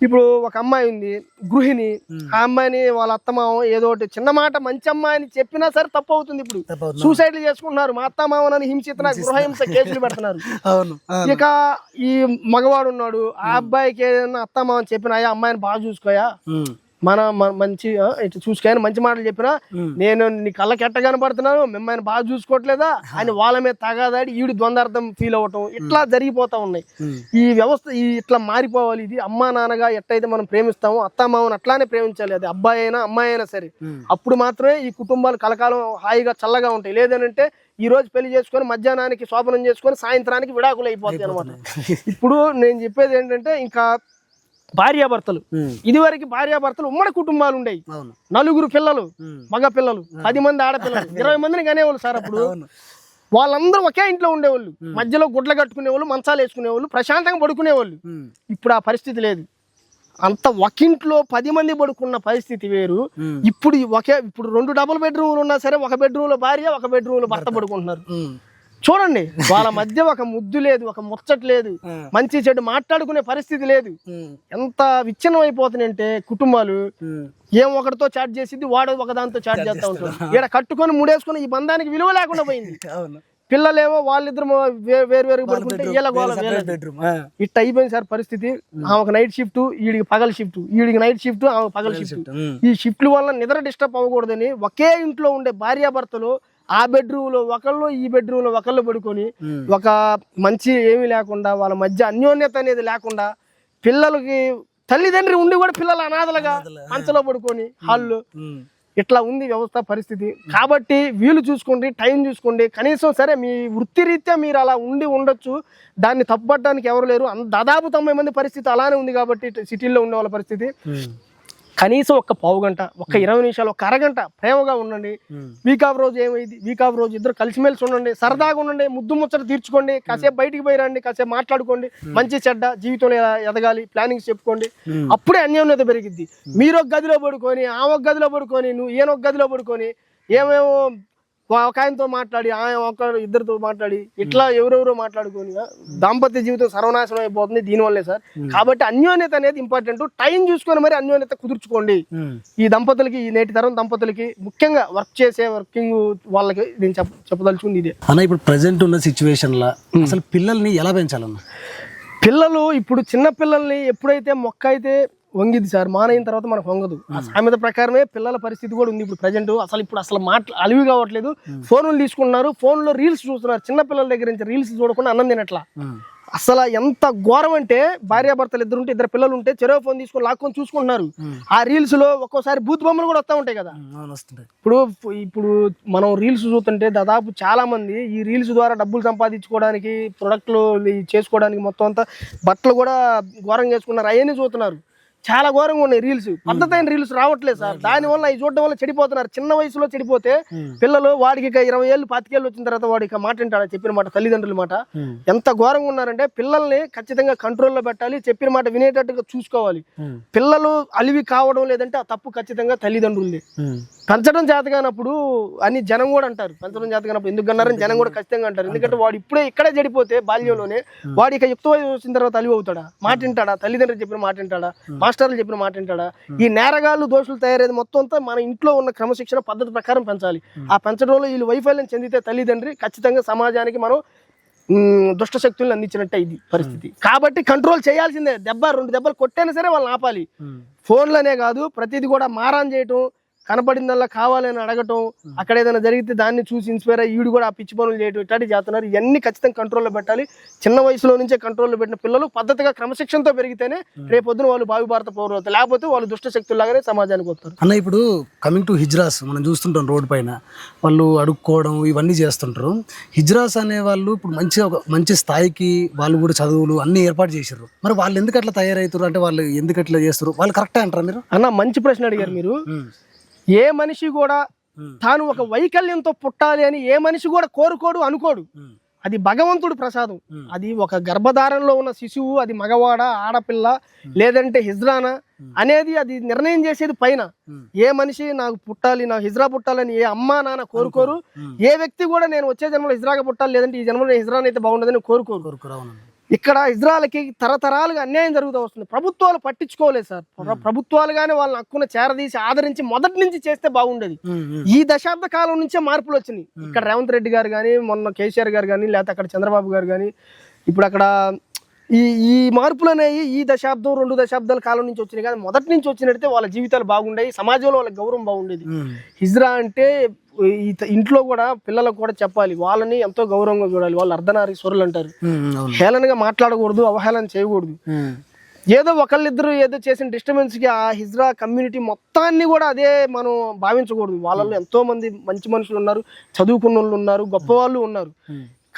ఇప్పుడు ఒక అమ్మాయి ఉంది గృహిణి, ఆ అమ్మాయిని వాళ్ళ అత్తమామ ఏదో ఒకటి చిన్న మాట మంచి అమ్మాయిని చెప్పినా సరే తప్పు అవుతుంది. ఇప్పుడు సూసైడ్లు చేసుకుంటున్నారు, మా అత్తమామని హింసిస్తున్నా, గృహహింస కేసులు పెడుతున్నారు. ఇక ఈ మగవాడు ఉన్నాడు, ఆ అబ్బాయికి ఏదైనా అత్తమామని చెప్పినా అమ్మాయిని బాగా చూసుకోయా, మంచి ఇట్లా చూసుకోని మంచి మాటలు చెప్పినా నేను నీ కళ్ళకి ఎట్ట కనపడుతున్నాను, మిమ్మల్ని బాగా చూసుకోవట్లేదా అని వాళ్ళ మీద తగాదాడి ఈవిడి ద్వందార్థం ఫీల్ అవ్వటం, ఇట్లా జరిగిపోతా ఉన్నాయి. ఈ వ్యవస్థ ఇట్లా మారిపోవాలి. ఇది అమ్మా నాన్నగా ఎట్టయితే మనం ప్రేమిస్తామో అత్తామామని అట్లానే ప్రేమించాలి. అది అబ్బాయి అయినా అమ్మాయి అయినా సరే. అప్పుడు మాత్రమే ఈ కుటుంబాలు కలకాలం హాయిగా చల్లగా ఉంటాయి. లేదనంటే ఈ రోజు పెళ్లి చేసుకొని మధ్యాహ్నానికి శోభనం చేసుకొని సాయంత్రానికి విడాకులు అయిపోతాయి అనమాట. ఇప్పుడు నేను చెప్పేది ఏంటంటే, ఇంకా భార్యాభర్తలు, ఇదివరకు భార్యాభర్తలు ఉమ్మడి కుటుంబాలు ఉండేవి. 4 పిల్లలు, మగ పిల్లలు, 10 మంది ఆడపిల్లలు, 20 మందిని కనేవాళ్ళు సార్. అప్పుడు వాళ్ళందరూ ఒకే ఇంట్లో ఉండేవాళ్ళు, మధ్యలో గుడ్లు కట్టుకునేవాళ్ళు, మంచాలు వేసుకునేవాళ్ళు, ప్రశాంతంగా పడుకునేవాళ్ళు. ఇప్పుడు ఆ పరిస్థితి లేదు. అంత ఒకింట్లో 10 మంది పడుకున్న పరిస్థితి వేరు. ఇప్పుడు 2 డబుల్ బెడ్రూమ్లు ఉన్నా సరే ఒక బెడ్రూమ్ లో భార్య, ఒక బెడ్రూమ్ లో భర్త పడుకుంటున్నారు. చూడండి, వాళ్ళ మధ్య ఒక ముద్దు లేదు, ఒక ముచ్చట లేదు, మంచి చెడు మాట్లాడుకునే పరిస్థితి లేదు. ఎంత విచ్ఛిన్నం అయిపోతున్నాయంటే కుటుంబాలు. ఒకటితో చాట్ చేసింది వాడు ఒకదాంతో చాట్ చేస్తా ఉంటాడు. ఈడ కట్టుకొని ముడేసుకుని ఈ బంధానికి విలువ లేకుండా పోయింది. పిల్లలేమో వాళ్ళిద్దరు వేరు పడుకుంటే ఇట్ట అయిపోయింది సార్ పరిస్థితి. ఆమెకు నైట్ షిఫ్ట్, వీడికి పగల షిఫ్ట్, వీడికి నైట్ షిఫ్ట్, ఆమెకు పగల షిఫ్ట్. ఈ షిఫ్ట్ల వల్ల నిద్ర డిస్టర్బ్ అవ్వకూడదని ఒకే ఇంట్లో ఉండే భార్యాభర్తలు ఆ బెడ్రూమ్ లో ఒకళ్ళు, ఈ బెడ్రూమ్ లో ఒకళ్ళు పడుకొని ఒక మంచి ఏమీ లేకుండా, వాళ్ళ మధ్య అన్యోన్యత అనేది లేకుండా, పిల్లలకి తల్లిదండ్రి ఉండి కూడా పిల్లలు అనాథలుగా మంచలో పడుకొని హాల్లో ఇట్లా ఉంది వ్యవస్థ పరిస్థితి. కాబట్టి వీలు చూసుకోండి, టైం చూసుకోండి. కనీసం సరే మీ వృత్తిరీత్యా మీరు అలా ఉండొచ్చు, దాన్ని తప్పుపట్టడానికి ఎవరు లేరు. దాదాపు 90 మంది పరిస్థితి అలానే ఉంది. కాబట్టి సిటీల్లో ఉండే వాళ్ళ పరిస్థితి కనీసం ఒక పావు గంట, ఒక 20 నిమిషాలు, ఒక అరగంట ప్రేమగా ఉండండి. వీక్ ఆఫ్ రోజు ఏమైంది, వీక్ ఆఫ్ రోజు ఇద్దరు కలిసిమెలిసి ఉండండి, సరదాగా ఉండండి, ముద్దు ముచ్చట తీర్చుకోండి, కాసేపు బయటికి పోయి రండి, కాసేపు మాట్లాడుకోండి, మంచి చెడ్డ జీవితంలో ఎదగాలి ప్లానింగ్స్ చెప్పుకోండి. అప్పుడే అన్యోన్యత పెరిగిద్ది. మీరు ఒక గదిలో పడుకొని, ఆ ఒక గదిలో పడుకొని, నువ్వు ఈయన ఒక గదిలో పడుకొని ఏమేమో ఒక ఆయనతో మాట్లాడి, ఇద్దరితో మాట్లాడి, ఇట్లా ఎవరెవరో మాట్లాడుకొని దాంపత్య జీవితం సర్వనాశనం అయిపోతుంది దీనివల్లే సార్. కాబట్టి అన్యోన్యత అనేది ఇంపార్టెంట్. టైం చూసుకొని మరి అన్యోన్యత కుదుర్చుకోండి. ఈ దంపతులకి, ఈ నేటి తరం దంపతులకి, ముఖ్యంగా వర్కింగ్ వాళ్ళకి నేను చెప్పదలుచుకుంది ఇదే అన్న. ఇప్పుడు ప్రజెంట్ ఉన్న సిచ్యువేషన్ లా అసలు పిల్లల్ని ఎలా పెంచాలన్న? పిల్లలు ఇప్పుడు చిన్న పిల్లల్ని ఎప్పుడైతే మొక్క అయితే వంగిద్ది సార్, మానైన తర్వాత మనకు వంగదు. ఆ సామెత ప్రకారమే పిల్లల పరిస్థితి కూడా ఉంది ఇప్పుడు ప్రజెంట్. అసలు అలివి కావట్లేదు. ఫోన్లు తీసుకుంటున్నారు, ఫోన్లో రీల్స్ చూస్తున్నారు. చిన్న పిల్లల దగ్గర నుంచి రీల్స్ చూడకుండా అన్నం తినట్లా. అసలు ఎంత ఘోరం అంటే, భార్యాభర్తలు ఇద్దరు పిల్లలు ఉంటే చెరో ఫోన్ తీసుకొని లాక్కొని చూసుకుంటున్నారు. ఆ రీల్స్ లో ఒక్కోసారి బూత్ బొమ్మలు కూడా వస్తూ ఉంటాయి కదా. ఇప్పుడు మనం రీల్స్ చూస్తుంటే దాదాపు చాలా మంది ఈ రీల్స్ ద్వారా డబ్బులు సంపాదించుకోవడానికి, ప్రొడక్ట్లు చేసుకోవడానికి మొత్తం అంతా బట్టలు కూడా ఘోరంగా చేసుకున్నారు. అవన్నీ చూస్తున్నారు. చాలా ఘోరంగా ఉన్నాయి రీల్స్. పద్ధతైన రీల్స్ రావట్లేదు సార్. దానివల్ల అవి చూడడం వల్ల చెడిపోతున్నారు. చిన్న వయసులో చెడిపోతే పిల్లలు, వాడికి 20 ఏళ్ళు 25 ఏళ్ళు వచ్చిన తర్వాత వాడికి మాట వింటాడా, చెప్పిన మాట, తల్లిదండ్రుల మాట. ఎంత ఘోరంగా ఉన్నారంటే, పిల్లల్ని ఖచ్చితంగా కంట్రోల్లో పెట్టాలి, చెప్పిన మాట వినేటట్టుగా చూసుకోవాలి. పిల్లలు అలివి కావడం లేదంటే ఆ తప్పు ఖచ్చితంగా తల్లిదండ్రులది. పెంచడం చేతగానప్పుడు అని జనం కూడా అంటారు. పెంచడం చేతగానప్పుడు ఎందుకు అన్నారని జనం కూడా ఖచ్చితంగా అంటారు. ఎందుకంటే వాడు ఇక్కడే చెడిపోతే బాల్యంలోనే, వాడి యుక్త వయసు వచ్చిన తర్వాత అలివి అవుతాడా, మాట వింటాడా, తల్లిదండ్రులు చెప్పిన మాట వింటాడా, మాస్టర్లు చెప్పిన మాట వింటాడా? ఈ నేరగాళ్ళు, దోషులు తయారయ్యేది మొత్తం అంతా మన ఇంట్లో ఉన్న క్రమశిక్షణ పద్ధతి ప్రకారం పెంచాలి. ఆ పెంచడంలో వీళ్ళు వైఫల్యం చెందితే తల్లిదండ్రి ఖచ్చితంగా సమాజానికి మనం దుష్ట శక్తులను అందించినట్టే ఇది పరిస్థితి. కాబట్టి కంట్రోల్ చేయాల్సిందే. 2 దెబ్బలు కొట్టైనా సరే వాళ్ళని ఆపాలి. ఫోన్లనే కాదు, ప్రతిదీ కూడా మారాన్ చేయటం, కనపడిందల్లా కావాలని అడగటం, అక్కడ ఏదైనా జరిగితే దాన్ని చూసి ఇన్స్పైర్ అయ్యి వీడు కూడా ఆ పిచ్చి పనులు చేయటం, ఇట్లాంటివి చేస్తున్నారు. ఇవన్నీ ఖచ్చితంగా కంట్రోల్లో పెట్టాలి. చిన్న వయసులో నుంచే కంట్రోల్లో పెట్టిన పిల్లలు పద్ధతిగా క్రమశిక్షణతో పెరిగితేనే రేపొద్దున వాళ్ళు భావి భారత పౌరులు అవుతారు. లేకపోతే వాళ్ళు దుష్ట శక్తుల్లాగానే సమాజానికి వస్తారు. అన్న, ఇప్పుడు కమింగ్ టు హిజ్రాస్ మనం చూస్తుంటాం రోడ్డు పైన వాళ్ళు అడుక్కోవడం ఇవన్నీ చేస్తుంటారు. హిజ్రాస్ అనే వాళ్ళు ఇప్పుడు మంచి స్థాయికి వాళ్ళు కూడా చదువులు అన్ని ఏర్పాటు చేశారు. మరి వాళ్ళు ఎందుకు అట్లా తయారవుతారు అంటే, వాళ్ళు ఎందుకు అట్లా చేస్తారు? వాళ్ళు కరెక్టే అంటారా మీరు? అన్న, మంచి ప్రశ్న అడిగారు మీరు. ఏ మనిషి కూడా తాను ఒక వైకల్యంతో పుట్టాలి అని ఏ మనిషి కూడా కోరుకోడు, అనుకోడు. అది భగవంతుడు ప్రసాదం. అది ఒక గర్భధారణలో ఉన్న శిశువు, అది మగవాడ, ఆడపిల్ల, లేదంటే హిజ్రానా అనేది అది నిర్ణయం చేసేది పైన. ఏ మనిషి నాకు పుట్టాలి, నాకు హిజ్రా పుట్టాలని ఏ అమ్మా నాన్న కోరుకోరు. ఏ వ్యక్తి కూడా నేను వచ్చే జన్మలో హిజ్రాగా పుట్టాలి, లేదంటే ఈ జన్మలో హిజ్రాన్ అయితే బాగుండదని కోరుకోరు. ఇక్కడ ఇజ్రాయల్కి తరతరాలుగా అన్యాయం జరుగుతూ వస్తుంది. ప్రభుత్వాలు పట్టించుకోలేదు సార్. ప్రభుత్వాలు కానీ వాళ్ళని హక్కున చేరదీసి ఆదరించి మొదటి నుంచి చేస్తే బాగుండేది. ఈ దశాబ్ద కాలం నుంచే మార్పులు వచ్చినాయి. ఇక్కడ రేవంత్ రెడ్డి గారు కానీ, మొన్న కేసీఆర్ గారు కానీ, లేకపోతే అక్కడ చంద్రబాబు గారు కానీ, ఇప్పుడు అక్కడ ఈ మార్పులు అనేవి ఈ దశాబ్దం 2 దశాబ్దాల కాలం నుంచి వచ్చినాయి. కానీ మొదటి నుంచి వచ్చినట్టయితే వాళ్ళ జీవితాలు బాగుండేవి, సమాజంలో వాళ్ళ గౌరవం బాగుండేది. హిజ్రా అంటే ఇంట్లో కూడా పిల్లలకు కూడా చెప్పాలి, వాళ్ళని ఎంతో గౌరవంగా చూడాలి. వాళ్ళు అర్ధనారీశ్వరులు అంటారు. హేళనగా మాట్లాడకూడదు, అవహేళన చేయకూడదు. ఏదో ఒకళ్ళిద్దరు ఏదో చేసిన డిస్టర్బెన్స్ కి ఆ హిజ్రా కమ్యూనిటీ మొత్తాన్ని కూడా అదే మనం భావించకూడదు. వాళ్ళలో ఎంతో మంది మంచి మనుషులు ఉన్నారు, చదువుకున్న వాళ్ళు ఉన్నారు, గొప్ప వాళ్ళు ఉన్నారు.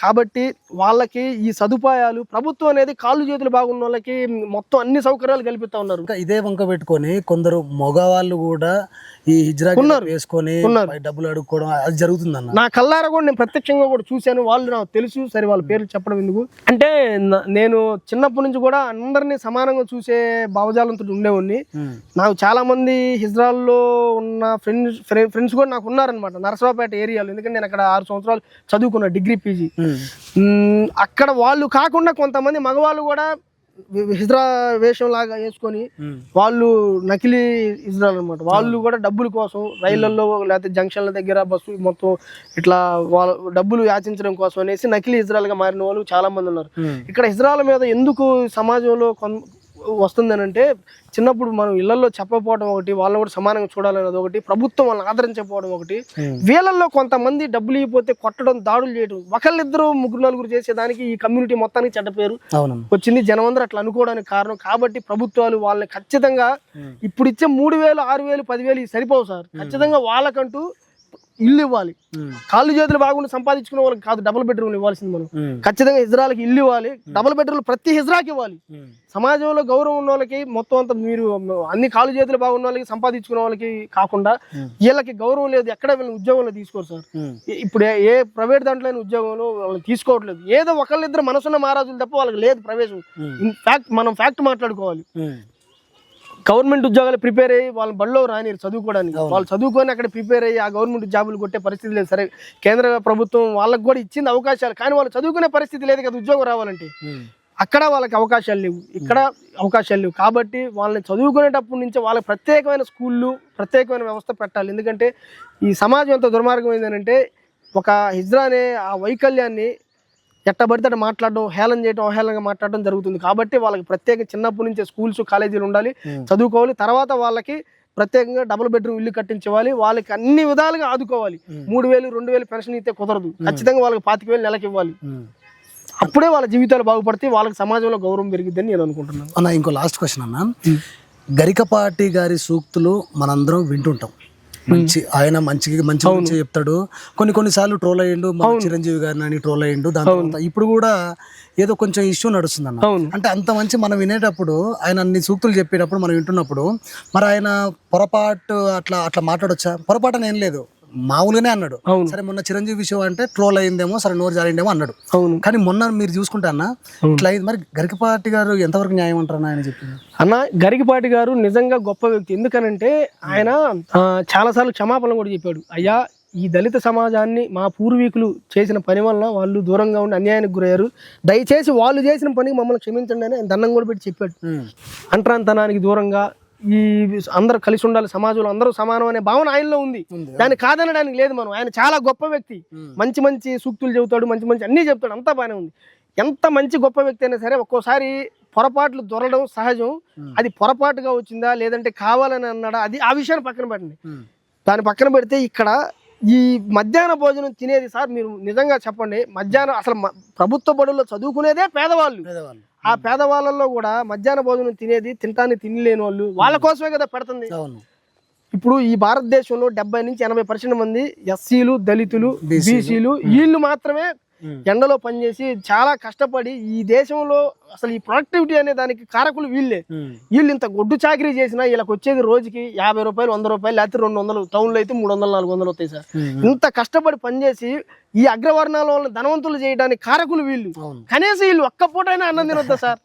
కాబట్టి వాళ్ళకి ఈ సదుపాయాలు ప్రభుత్వం అనేది కాళ్ళు చేతులు బాగున్న వాళ్ళకి మొత్తం అన్ని సౌకర్యాలు కల్పిస్తా ఉన్నారు. ఇదే వంక పెట్టుకొని కొందరు మగవాళ్ళు కూడా ఈ హిజ్రా వేసుకొని డబ్బులు అడుక్కోవడం అది జరుగుతుందన్న. నా కల్లారా కూడా నేను ప్రత్యక్షంగా కూడా చూశాను. వాళ్ళు నాకు తెలుసు. సరే, వాళ్ళ పేర్లు చెప్పడం ఎందుకు అంటే, నేను చిన్నప్పటి నుంచి కూడా అందరినీ సమానంగా చూసే భావజాలంతో ఉండేవాడిని. నాకు చాలా మంది హిజ్రాల్లో ఉన్న ఫ్రెండ్స్ కూడా నాకు ఉన్నారనమాట, నరసరావుపేట ఏరియాలో. ఎందుకంటే నేను అక్కడ 6 సంవత్సరాలు చదువుకున్నా, డిగ్రీ పీజీ. అక్కడ వాళ్ళు కాకుండా కొంతమంది మగవాళ్ళు కూడా హిజ్రా వేషం లాగా వేసుకొని వాళ్ళు నకిలీ హిజ్రాలు అనమాట. వాళ్ళు కూడా డబ్బుల కోసం రైళ్లలో లేకపోతే జంక్షన్ల దగ్గర బస్సు మొత్తం ఇట్లా వాళ్ళ డబ్బులు యాచించడం కోసం అనేసి నకిలీ హిజ్రాలుగా మారిన వాళ్ళు చాలా మంది ఉన్నారు. ఇక్కడ హిజ్రాల మీద ఎందుకు సమాజంలో వస్తుందని అంటే చిన్నప్పుడు మనం ఇళ్లలో చెప్పకపోవడం ఒకటి, వాళ్ళని కూడా సమానంగా చూడాలనేది ఒకటి, ప్రభుత్వం వాళ్ళని ఆదరించకపోవడం ఒకటి, వీళ్ళల్లో కొంతమంది డబ్బులు ఇవ్వకపోతే కొట్టడం, దాడులు చేయడం, ఒకళ్ళిద్దరు ముగ్గురు నలుగురు చేసేదానికి ఈ కమ్యూనిటీ మొత్తానికి చెడ్డ పేరు వచ్చింది. జనం అందరూ అట్లా అనుకోవడానికి కారణం. కాబట్టి ప్రభుత్వాలు వాళ్ళని ఖచ్చితంగా ఇప్పుడు ఇచ్చే 3,000, 6,000, 10,000 సరిపోవు సార్. ఖచ్చితంగా వాళ్ళకంటూ ఇల్లు ఇవ్వాలి. కాళ్ళు చేతులు బాగుండి సంపాదించుకునే వాళ్ళకి కాదు డబుల్ బెడ్రూమ్ ఇవ్వాల్సింది మనం. ఖచ్చితంగా హిజ్రాలకి ఇల్లు ఇవ్వాలి. డబుల్ బెడ్రూమ్ ప్రతి హిజ్రాకి ఇవ్వాలి. సమాజంలో గౌరవం ఉన్న వాళ్ళకి మొత్తం అంతా మీరు అన్ని కాళ్ళు చేతులు బాగున్న వాళ్ళకి సంపాదించుకునే వాళ్ళకి కాకుండా వీళ్ళకి గౌరవం లేదు. ఎక్కడ వీళ్ళని ఉద్యోగంలో తీసుకోరు సార్. ఇప్పుడు ఏ ప్రైవేట్ దాంట్లో ఉద్యోగంలో వాళ్ళని తీసుకోవట్లేదు. ఏదో ఒకళ్ళిద్దరు మనసున్న మహారాజులు తప్ప వాళ్ళకి లేదు ప్రవేశం. ఇన్ఫాక్ట్ మనం ఫ్యాక్ట్ మాట్లాడుకోవాలి. గవర్నమెంట్ ఉద్యోగాలు ప్రిపేర్ అయ్యి వాళ్ళ బడిలో రానిరు చదువుకోవడానికి. వాళ్ళు చదువుకొని అక్కడ ప్రిపేర్ అయ్యి ఆ గవర్నమెంట్ జాబులు కొట్టే పరిస్థితి లేదు. సరే కేంద్ర ప్రభుత్వం వాళ్ళకి కూడా ఇచ్చింది అవకాశాలు, కానీ వాళ్ళు చదువుకునే పరిస్థితి లేదు కదా ఉద్యోగం రావాలంటే. అక్కడ వాళ్ళకి అవకాశాలు లేవు, ఇక్కడ అవకాశాలు లేవు. కాబట్టి వాళ్ళని చదువుకునేటప్పటి నుంచి వాళ్ళకి ప్రత్యేకమైన స్కూళ్ళు, ప్రత్యేకమైన వ్యవస్థ పెట్టాలి. ఎందుకంటే ఈ సమాజం ఎంత దుర్మార్గమైందనంటే ఒక హిజ్రా అనే ఆ వైకల్యాన్ని ఎట్టబడితే అట్ట మాట్లాడడం, హేళన చేయడం, అవహేళనగా మాట్లాడడం జరుగుతుంది. కాబట్టి వాళ్ళకి ప్రత్యేక చిన్నప్పటి నుంచే స్కూల్స్, కాలేజీలు ఉండాలి, చదువుకోవాలి. తర్వాత వాళ్ళకి ప్రత్యేకంగా డబుల్ బెడ్రూమ్ ఇల్లు కట్టించేవాలి. వాళ్ళకి అన్ని విధాలుగా ఆదుకోవాలి. 3,000, 2,000 పెన్షన్ ఇస్తే కుదరదు. ఖచ్చితంగా వాళ్ళకి 25,000 నెలకి ఇవ్వాలి. అప్పుడే వాళ్ళ జీవితాలు బాగుపడతాయి, వాళ్ళకి సమాజంలో గౌరవం పెరిగిద్దని నేను అనుకుంటున్నాను. అన్న ఇంకో లాస్ట్ క్వశ్చన్ అన్న, గరికపాటి గారి సూక్తులు మనందరం వింటుంటాం. మంచి ఆయన మంచి చెప్తాడు. కొన్నిసార్లు ట్రోల్ అయ్యిండు, చిరంజీవి గారిని అని ట్రోల్ అయ్యిండు. దాని తర్వాత ఇప్పుడు కూడా ఏదో కొంచెం ఇష్యూ నడుస్తుంది అన్న. అంటే అంత మంచి మనం వినేటప్పుడు, ఆయన అన్ని సూక్తులు చెప్పేటప్పుడు మనం వింటున్నప్పుడు, మరి ఆయన పొరపాటు అట్లా మాట్లాడొచ్చా? పొరపాటు ఏం లేదు, మామూలుగానే అన్నాడు. సరే మొన్న చిరంజీవి విషయం అంటే ట్రోల్ అయిందేమో, సరే నోరు జారిందేమో అన్నాడు. కానీ మొన్న మీరు చూసుకుంటే అన్న ఇట్లా అయింది. మరి గరికపాటి గారు ఎంతవరకు న్యాయం అంటారు ఆయన చెప్పింది? అన్న గరికపాటి గారు నిజంగా గొప్ప వ్యక్తి. ఎందుకనంటే ఆయన చాలాసార్లు క్షమాపణలు కూడా చెప్పాడు. అయ్యా, ఈ దళిత సమాజాన్ని మా పూర్వీకులు చేసిన పని వలన వాళ్ళు దూరంగా ఉండి అన్యాయానికి గురయ్యారు. దయచేసి వాళ్ళు చేసిన పనికి మమ్మల్ని క్షమించండి అని ఆయన దండం కూడా పెట్టి చెప్పాడు. అంటరాంతనానికి దూరంగా ఈ అందరూ కలిసి ఉండాలి, సమాజంలో అందరూ సమానం అనే భావన ఆయనలో ఉంది. దాన్ని కాదనడానికి లేదు మనం. ఆయన చాలా గొప్ప వ్యక్తి. మంచి సూక్తులు చెబుతాడు, మంచి అన్నీ చెప్తాడు, అంతా బాగానే ఉంది. ఎంత మంచి గొప్ప వ్యక్తి అయినా సరే ఒక్కోసారి పొరపాట్లు దొరలడం సహజం. అది పొరపాటుగా వచ్చిందా లేదంటే కావాలని అన్నాడా, అది ఆ విషయాన్ని పక్కన పెట్టండి. దాన్ని పక్కన పెడితే ఇక్కడ ఈ మధ్యాహ్న భోజనం తినేది సార్, మీరు నిజంగా చెప్పండి, మధ్యాహ్నం అసలు ప్రభుత్వ బడుల్లో చదువుకునేదే పేదవాళ్ళు. ఆ పేదవాళ్ళల్లో కూడా మధ్యాహ్న భోజనం తినేది తినటానికి తినలేని వాళ్ళు, వాళ్ళ కోసమే కదా పెడుతుంది. ఇప్పుడు ఈ భారతదేశంలో 70 నుంచి 80% మంది ఎస్సీలు, దళితులు, బీసీలు, వీళ్ళు మాత్రమే ఎండలో పనిచేసి చాలా కష్టపడి ఈ దేశంలో అసలు ఈ ప్రొడక్టివిటీ అనే దానికి కారకులు వీళ్ళే. వీళ్ళు ఇంత గొడ్డు చాకరీ చేసినా వీళ్ళకి వచ్చేది రోజుకి 50 రూపాయలు, 100 రూపాయలు, లేకపోతే 200, టౌన్లో అయితే 300, 400 వస్తాయి సార్. ఇంత కష్టపడి పనిచేసి ఈ అగ్రవర్ణాల వాళ్ళని ధనవంతులు చేయడానికి కారకులు వీళ్ళు. కనీసం వీళ్ళు ఒక్క పూటైనా అన్నం తినొద్దా సార్?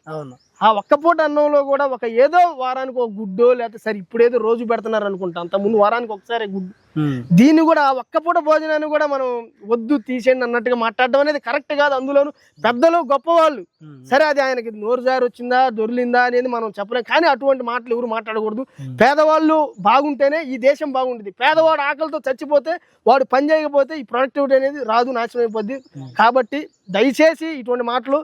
ఆ ఒక్క పూట అన్నంలో కూడా ఒక ఏదో వారానికి ఒక గుడ్డో, లేకపోతే సరే ఇప్పుడేదో రోజు పెడుతున్నారు అనుకుంటా, అంత ముందు వారానికి ఒకసారి గుడ్డు. దీన్ని కూడా ఒక్క పూట భోజనాన్ని కూడా మనం వద్దు తీసేయండి అన్నట్టుగా మాట్లాడడం అనేది కరెక్ట్ కాదు. అందులోను పెద్దలు, గొప్పవాళ్ళు. సరే అది ఆయనకి నోరు జారి వచ్చిందా, దొరిలిందా అనేది మనం చెప్పలేం. కానీ అటువంటి మాటలు ఎవరు మాట్లాడకూడదు. పేదవాళ్ళు బాగుంటేనే ఈ దేశం బాగుంటుంది. పేదవాడు ఆకలితో చచ్చిపోతే, వాడు పని చేయకపోతే ఈ ప్రొడక్టివిటీ అనేది రాదు, నాశనం అయిపోద్ది. కాబట్టి దయచేసి ఇటువంటి మాటలు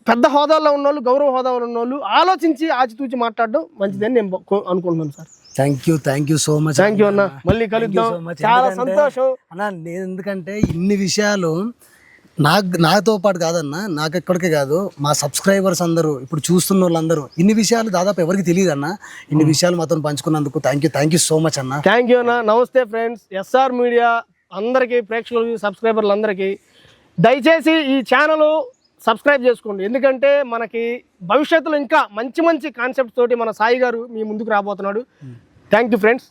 పెద్ద హోదాలో ఉన్న వాళ్ళు, గౌరవ హోదాలో ఉన్న వాళ్ళు ఆలోచించి ఆచితూచి మాట్లాడడం మంచిదని నేను అనుకుంటున్నాను sir. Thank you so much. Thank you అన్న, మళ్ళీ కలుద్దాం. చాలా సంతోషం అన్న. ఎందుకంటే ఇన్ని విషయాలు నాతో పాటు కాదన్న, నాకు ఎక్కడికే కాదు, మా సబ్స్క్రైబర్స్ అందరూ, ఇప్పుడు చూస్తున్న వాళ్ళందరూ, ఇన్ని విషయాలు దాదాపు ఎవరికి తెలియదు అన్న. ఇన్ని విషయాలు మాతో పంచుకున్నందుకు థ్యాంక్ యూ సో మచ్ అన్న. థ్యాంక్ యూ అన్న. నమస్తే ఫ్రెండ్స్. ఎస్ఆర్ మీడియా అందరికీ, ప్రేక్షకులు, సబ్స్క్రైబర్లు అందరికీ దయచేసి ఈ ఛానల్ సబ్స్క్రైబ్ చేసుకోండి. ఎందుకంటే మనకి భవిష్యత్తులో ఇంకా మంచి కాన్సెప్ట్స్ తోటి మన సాయి గారు మీ ముందుకు రాబోతున్నాడు. Thank you friends.